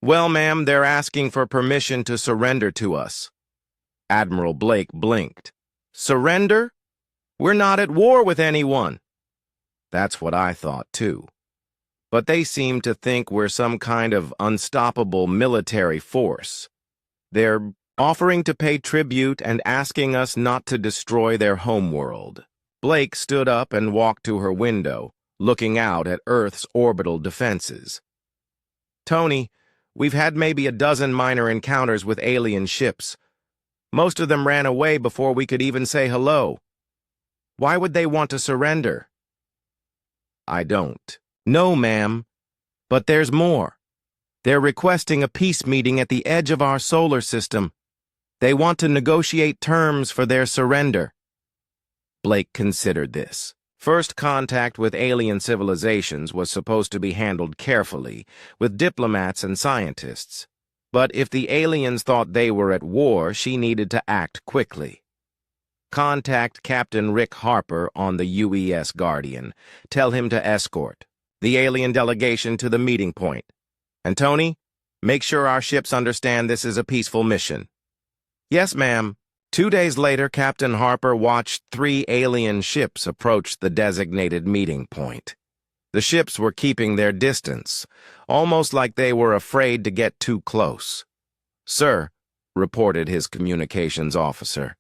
"Well, ma'am, they're asking for permission to surrender to us." Admiral Blake blinked. "Surrender? We're not at war with anyone." "That's what I thought, too. But they seem to think we're some kind of unstoppable military force. They're offering to pay tribute and asking us not to destroy their homeworld." Blake stood up and walked to her window, looking out at Earth's orbital defenses. "Tony, we've had maybe a dozen minor encounters with alien ships. Most of them ran away before we could even say hello. Why would they want to surrender?" "I don't." "No, ma'am. But there's more. They're requesting a peace meeting at the edge of our solar system. They want to negotiate terms for their surrender. Blake considered this. First contact with alien civilizations was supposed to be handled carefully, with diplomats and scientists. But if the aliens thought they were at war, she needed to act quickly. Contact Captain Rick Harper on the UES Guardian. Tell him to escort the alien delegation to the meeting point. And Tony, make sure our ships understand this is a peaceful mission. Yes, ma'am. 2 days later, Captain Harper watched 3 alien ships approach the designated meeting point. The ships were keeping their distance, almost like they were afraid to get too close. "Sir," reported his communications officer,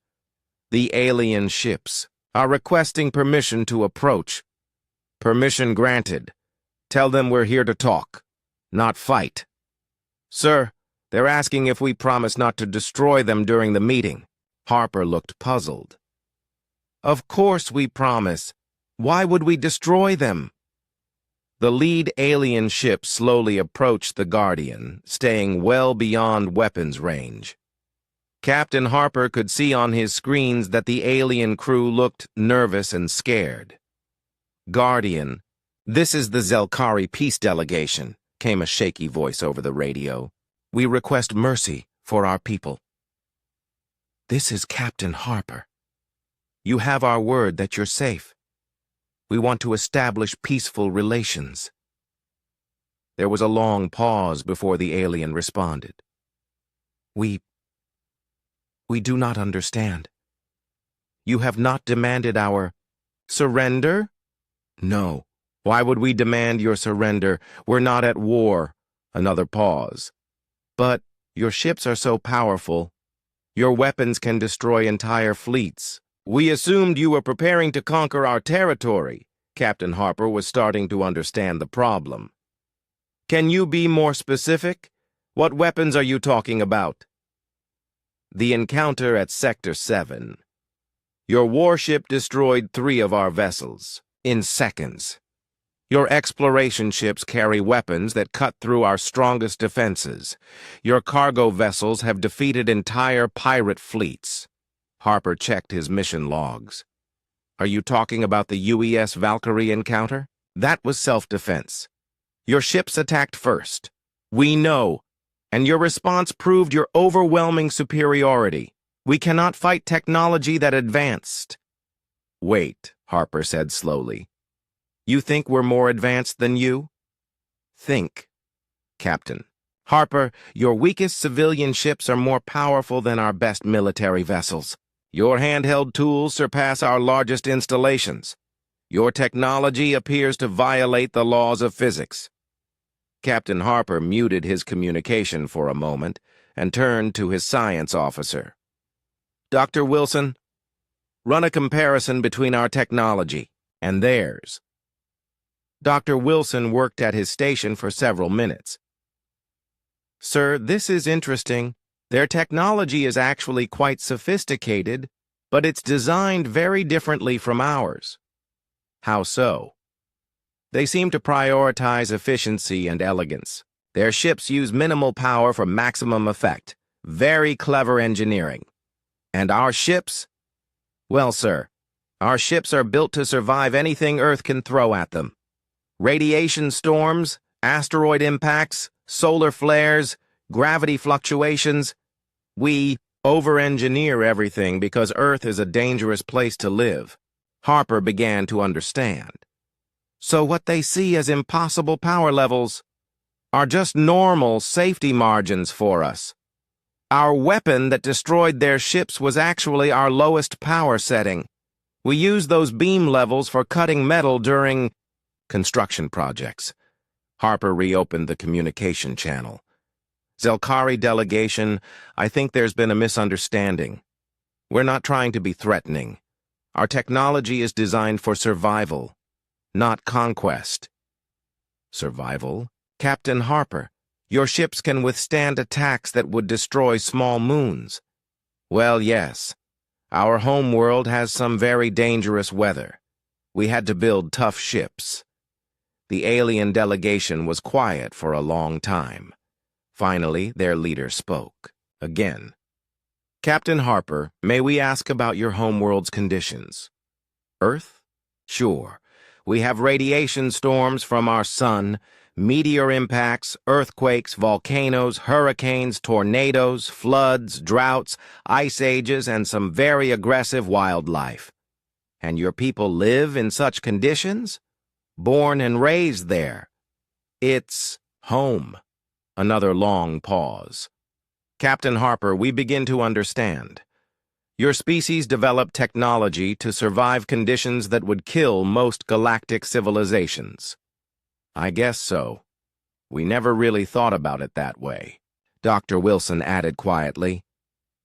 "the alien ships are requesting permission to approach." "Permission granted. Tell them we're here to talk, not fight." "Sir, they're asking if we promise not to destroy them during the meeting." Harper looked puzzled. "Of course we promise. Why would we destroy them?" The lead alien ship slowly approached the Guardian, staying well beyond weapons range. Captain Harper could see on his screens that the alien crew looked nervous and scared. "Guardian, this is the Zelkari peace delegation," came a shaky voice over the radio. "We request mercy for our people." "This is Captain Harper. You have our word that you're safe. We want to establish peaceful relations." There was a long pause before the alien responded. We do not understand. You have not demanded our surrender?" "No. Why would we demand your surrender? We're not at war." Another pause. "But your ships are so powerful. Your weapons can destroy entire fleets. We assumed you were preparing to conquer our territory." Captain Harper was starting to understand the problem. "Can you be more specific? What weapons are you talking about?" "The encounter at Sector 7. Your warship destroyed 3 of our vessels in seconds. Your exploration ships carry weapons that cut through our strongest defenses. Your cargo vessels have defeated entire pirate fleets." Harper checked his mission logs. "Are you talking about the UES Valkyrie encounter? That was self-defense. Your ships attacked first. We know. And your response proved your overwhelming superiority. We cannot fight technology that advanced." "Wait," Harper said slowly. "You think we're more advanced than you?" "Think, Captain. Harper, your weakest civilian ships are more powerful than our best military vessels. Your handheld tools surpass our largest installations. Your technology appears to violate the laws of physics." Captain Harper muted his communication for a moment and turned to his science officer. "Dr. Wilson, run a comparison between our technology and theirs." Dr. Wilson worked at his station for several minutes. "Sir, this is interesting. Their technology is actually quite sophisticated, but it's designed very differently from ours." "How so?" "They seem to prioritize efficiency and elegance. Their ships use minimal power for maximum effect. Very clever engineering. And our ships? Well, sir, our ships are built to survive anything Earth can throw at them. Radiation storms, asteroid impacts, solar flares, gravity fluctuations. We over-engineer everything because Earth is a dangerous place to live." Harper began to understand. "So what they see as impossible power levels are just normal safety margins for us. Our weapon that destroyed their ships was actually our lowest power setting. We used those beam levels for cutting metal during construction projects." Harper reopened the communication channel. "Zelkari delegation, I think there's been a misunderstanding. We're not trying to be threatening. Our technology is designed for survival, not conquest." "Survival? Captain Harper, your ships can withstand attacks that would destroy small moons." "Well, yes. Our home world has some very dangerous weather. We had to build tough ships. The alien delegation was quiet for a long time. Finally, their leader spoke. Again. Captain Harper, may we ask about your homeworld's conditions? Earth? Sure. We have radiation storms from our sun, meteor impacts, earthquakes, volcanoes, hurricanes, tornadoes, floods, droughts, ice ages, and some very aggressive wildlife. And your people live in such conditions? Born and raised there. It's home. Another long pause. Captain Harper, we begin to understand. Your species developed technology to survive conditions that would kill most galactic civilizations. I guess so. We never really thought about it that way. Dr. Wilson added quietly.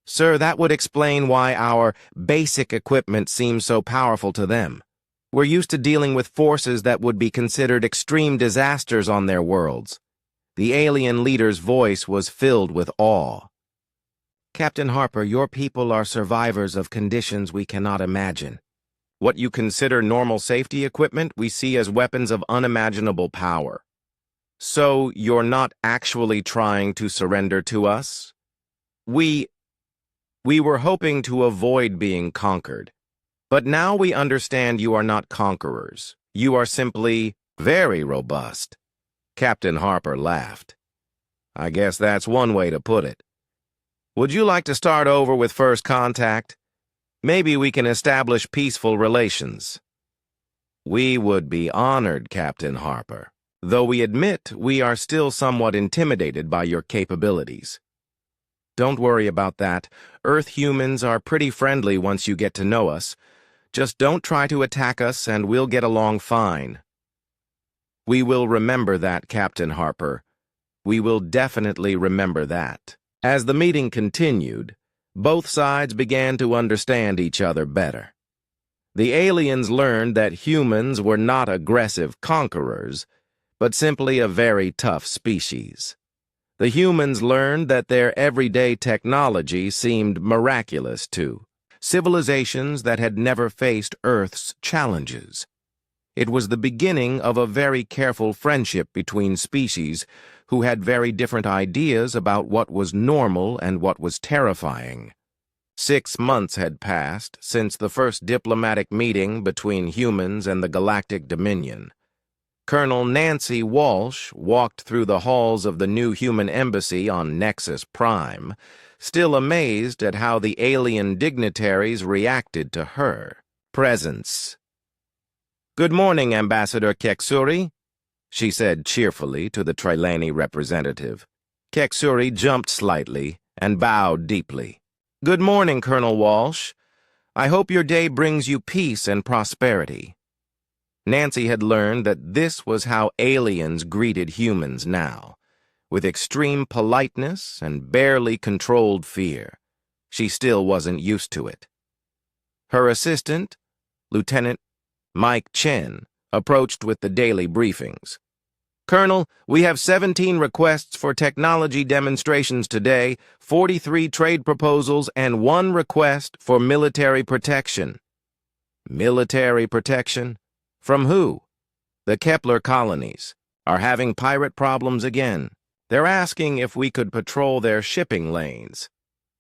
Sir, that would explain why our basic equipment seems so powerful to them. We're used to dealing with forces that would be considered extreme disasters on their worlds. The alien leader's voice was filled with awe. Captain Harper, your people are survivors of conditions we cannot imagine. What you consider normal safety equipment, we see as weapons of unimaginable power. So, you're not actually trying to surrender to us? We were hoping to avoid being conquered. But now we understand you are not conquerors. You are simply very robust. Captain Harper laughed. I guess that's one way to put it. Would you like to start over with first contact? Maybe we can establish peaceful relations. We would be honored, Captain Harper, though we admit we are still somewhat intimidated by your capabilities. Don't worry about that. Earth humans are pretty friendly once you get to know us. Just don't try to attack us and we'll get along fine. We will remember that, Captain Harper. We will definitely remember that. As the meeting continued, both sides began to understand each other better. The aliens learned that humans were not aggressive conquerors, but simply a very tough species. The humans learned that their everyday technology seemed miraculous to civilizations that had never faced Earth's challenges. It was the beginning of a very careful friendship between species who had very different ideas about what was normal and what was terrifying. 6 months had passed since the first diplomatic meeting between humans and the Galactic Dominion. Colonel Nancy Walsh walked through the halls of the new human embassy on Nexus Prime, still amazed at how the alien dignitaries reacted to her presence. Good morning, Ambassador Keksuri, she said cheerfully to the Trilani representative. Keksuri jumped slightly and bowed deeply. Good morning, Colonel Walsh. I hope your day brings you peace and prosperity. Nancy had learned that this was how aliens greeted humans now, with extreme politeness and barely controlled fear. She still wasn't used to it. Her assistant, Lieutenant Mike Chen, approached with the daily briefings. Colonel, we have 17 requests for technology demonstrations today, 43 trade proposals, and 1 request for military protection. Military protection? From who? The Kepler colonies are having pirate problems again. They're asking if we could patrol their shipping lanes.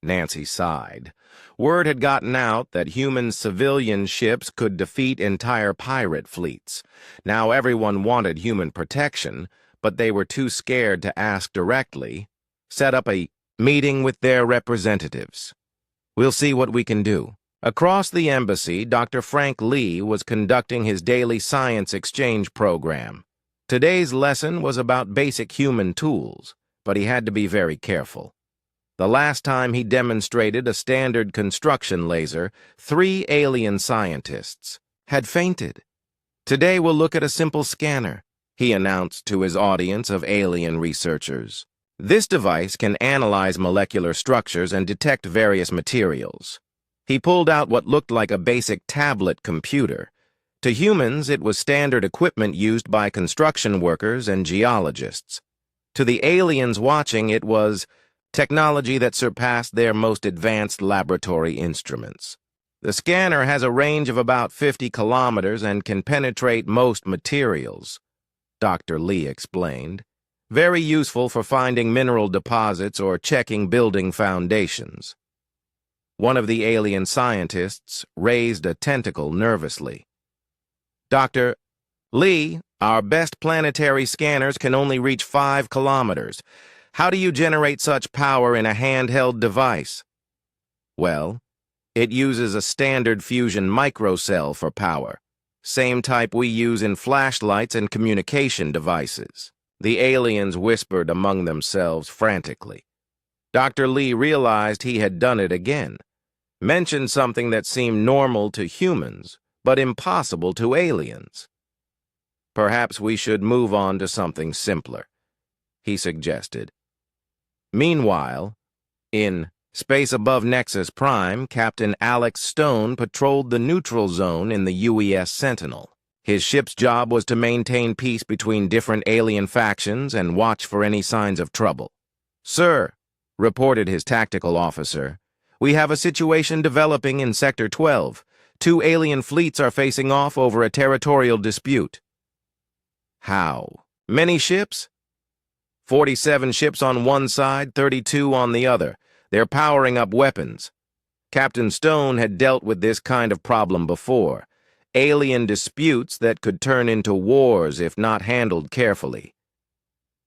Nancy sighed. Word had gotten out that human civilian ships could defeat entire pirate fleets. Now everyone wanted human protection, but they were too scared to ask directly. Set up a meeting with their representatives. We'll see what we can do. Across the embassy, Dr. Frank Lee was conducting his daily science exchange program. Today's lesson was about basic human tools, but he had to be very careful. The last time he demonstrated a standard construction laser, 3 alien scientists had fainted. Today we'll look at a simple scanner, he announced to his audience of alien researchers. This device can analyze molecular structures and detect various materials. He pulled out what looked like a basic tablet computer. To humans, it was standard equipment used by construction workers and geologists. To the aliens watching, it was technology that surpassed their most advanced laboratory instruments. The scanner has a range of about 50 kilometers and can penetrate most materials. Dr. Lee explained. Very useful for finding mineral deposits or checking building foundations. One of the alien scientists raised a tentacle nervously. Dr. Lee, our best planetary scanners can only reach 5 kilometers. How do you generate such power in a handheld device? Well, it uses a standard fusion microcell for power, same type we use in flashlights and communication devices. The aliens whispered among themselves frantically. Dr. Lee realized he had done it again, mentioned something that seemed normal to humans, but impossible to aliens. Perhaps we should move on to something simpler, he suggested. Meanwhile, in Space Above Nexus Prime, Captain Alex Stone patrolled the neutral zone in the UES Sentinel. His ship's job was to maintain peace between different alien factions and watch for any signs of trouble. "Sir," reported his tactical officer, "we have a situation developing in Sector 12. 2 alien fleets are facing off over a territorial dispute." "How? Many ships?" 47 ships on one side, 32 on the other. They're powering up weapons. Captain Stone had dealt with this kind of problem before. Alien disputes that could turn into wars if not handled carefully.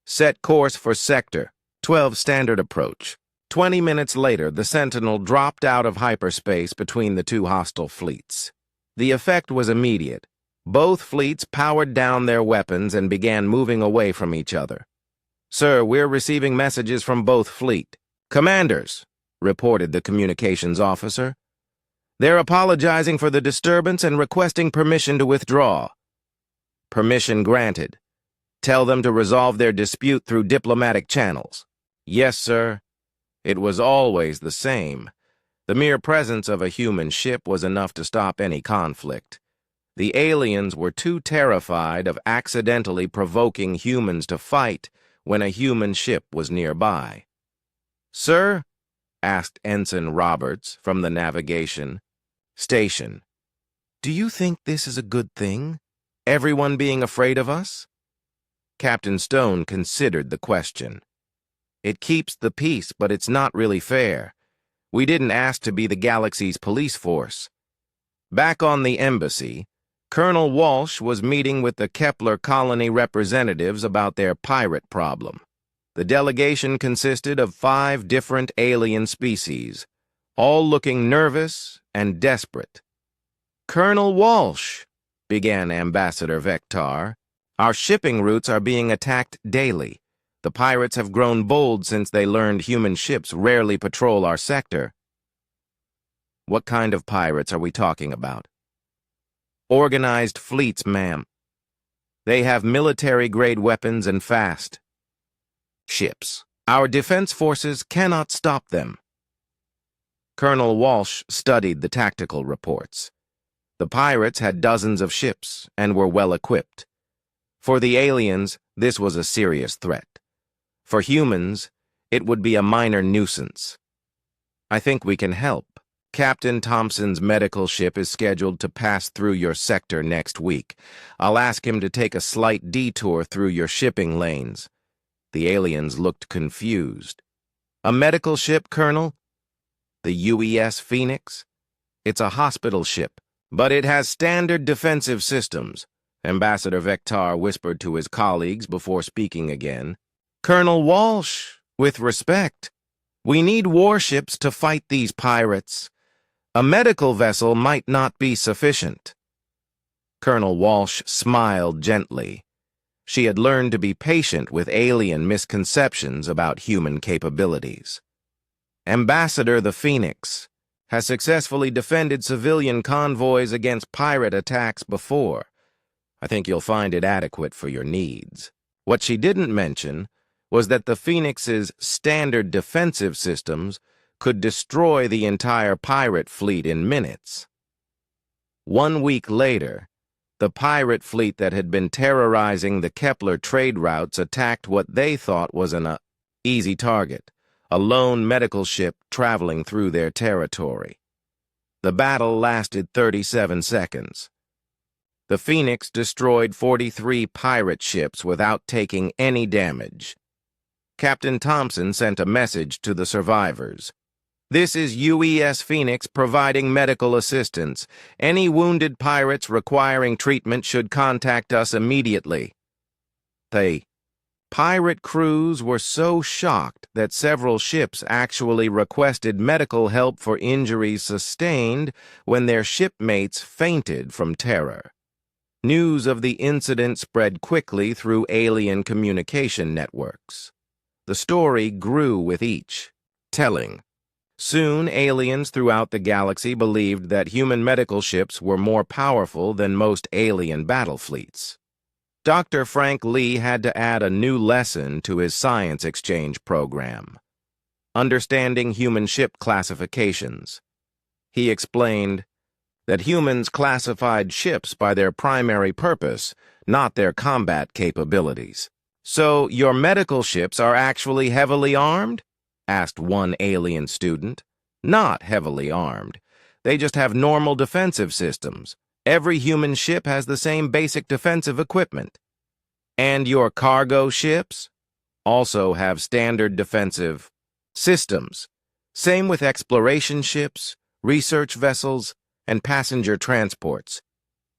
Set course for Sector 12 standard approach. 20 minutes later, the Sentinel dropped out of hyperspace between the 2 hostile fleets. The effect was immediate. Both fleets powered down their weapons and began moving away from each other. "Sir, we're receiving messages from both fleet." "Commanders," reported the communications officer. "They're apologizing for the disturbance and requesting permission to withdraw." "Permission granted. Tell them to resolve their dispute through diplomatic channels." "Yes, sir." It was always the same. The mere presence of a human ship was enough to stop any conflict. The aliens were too terrified of accidentally provoking humans to fight when a human ship was nearby. "Sir?" asked Ensign Roberts from the navigation station. "Do you think this is a good thing? Everyone being afraid of us?" Captain Stone considered the question. "It keeps the peace, but it's not really fair. We didn't ask to be the galaxy's police force." Back on the embassy, Colonel Walsh was meeting with the Kepler colony representatives about their pirate problem. The delegation consisted of 5 different alien species, all looking nervous and desperate. "Colonel Walsh," began Ambassador Vector, "our shipping routes are being attacked daily. The pirates have grown bold since they learned human ships rarely patrol our sector." "What kind of pirates are we talking about?" "Organized fleets, ma'am. They have military-grade weapons and fast ships. Our defense forces cannot stop them." Colonel Walsh studied the tactical reports. The pirates had dozens of ships and were well equipped. For the aliens, this was a serious threat. For humans, it would be a minor nuisance. "I think we can help. Captain Thompson's medical ship is scheduled to pass through your sector next week. I'll ask him to take a slight detour through your shipping lanes." The aliens looked confused. "A medical ship, Colonel?" "The UES Phoenix? It's a hospital ship, but it has standard defensive systems," Ambassador Vector whispered to his colleagues before speaking again. "Colonel Walsh, with respect, we need warships to fight these pirates. A medical vessel might not be sufficient." Colonel Walsh smiled gently. She had learned to be patient with alien misconceptions about human capabilities. "Ambassador the Phoenix has successfully defended civilian convoys against pirate attacks before. I think you'll find it adequate for your needs." What she didn't mention was that the Phoenix's standard defensive systems could destroy the entire pirate fleet in minutes. 1 week later, the pirate fleet that had been terrorizing the Kepler trade routes attacked what they thought was an easy target, a lone medical ship traveling through their territory. The battle lasted 37 seconds. The Phoenix destroyed 43 pirate ships without taking any damage. Captain Thompson sent a message to the survivors. "This is UES Phoenix providing medical assistance. Any wounded pirates requiring treatment should contact us immediately." The pirate crews were so shocked that several ships actually requested medical help for injuries sustained when their shipmates fainted from terror. News of the incident spread quickly through alien communication networks. The story grew with each telling. Soon, aliens throughout the galaxy believed that human medical ships were more powerful than most alien battle fleets. Dr. Frank Lee had to add a new lesson to his science exchange program: understanding human ship classifications. He explained that humans classified ships by their primary purpose, not their combat capabilities. "So your medical ships are actually heavily armed?" asked one alien student. "Not heavily armed. They just have normal defensive systems. Every human ship has the same basic defensive equipment." "And your cargo ships?" "Also have standard defensive systems. Same with exploration ships, research vessels, and passenger transports."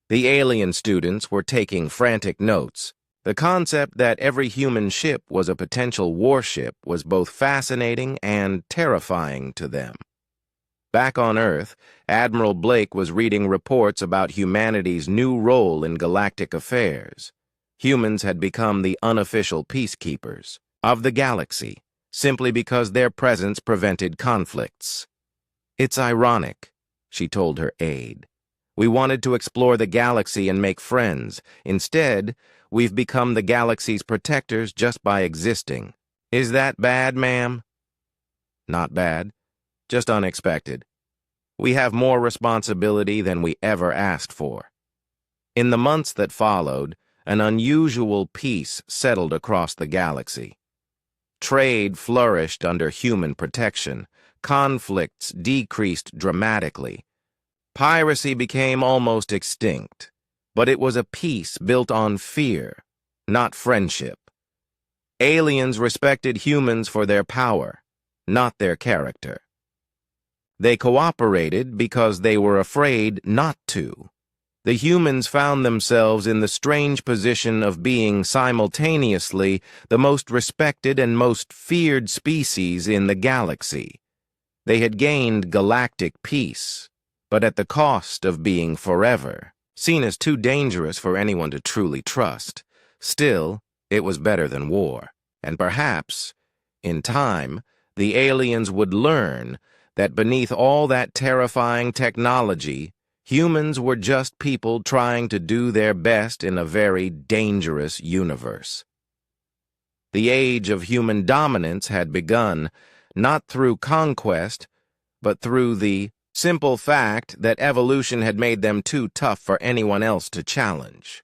The alien students were taking frantic notes. The concept that every human ship was a potential warship was both fascinating and terrifying to them. Back on Earth, Admiral Blake was reading reports about humanity's new role in galactic affairs. Humans had become the unofficial peacekeepers of the galaxy, simply because their presence prevented conflicts. "It's ironic," she told her aide. "We wanted to explore the galaxy and make friends. Instead, we've become the galaxy's protectors just by existing. Is that bad, ma'am?" "Not bad. Just unexpected. We have more responsibility than we ever asked for." In the months that followed, an unusual peace settled across the galaxy. Trade flourished under human protection. Conflicts decreased dramatically. Piracy became almost extinct. But it was a peace built on fear, not friendship. Aliens respected humans for their power, not their character. They cooperated because they were afraid not to. The humans found themselves in the strange position of being simultaneously the most respected and most feared species in the galaxy. They had gained galactic peace, but at the cost of being forever. Seen as too dangerous for anyone to truly trust. Still, it was better than war. And perhaps, in time, the aliens would learn that beneath all that terrifying technology, humans were just people trying to do their best in a very dangerous universe. The age of human dominance had begun, not through conquest, but through the simple fact that evolution had made them too tough for anyone else to challenge.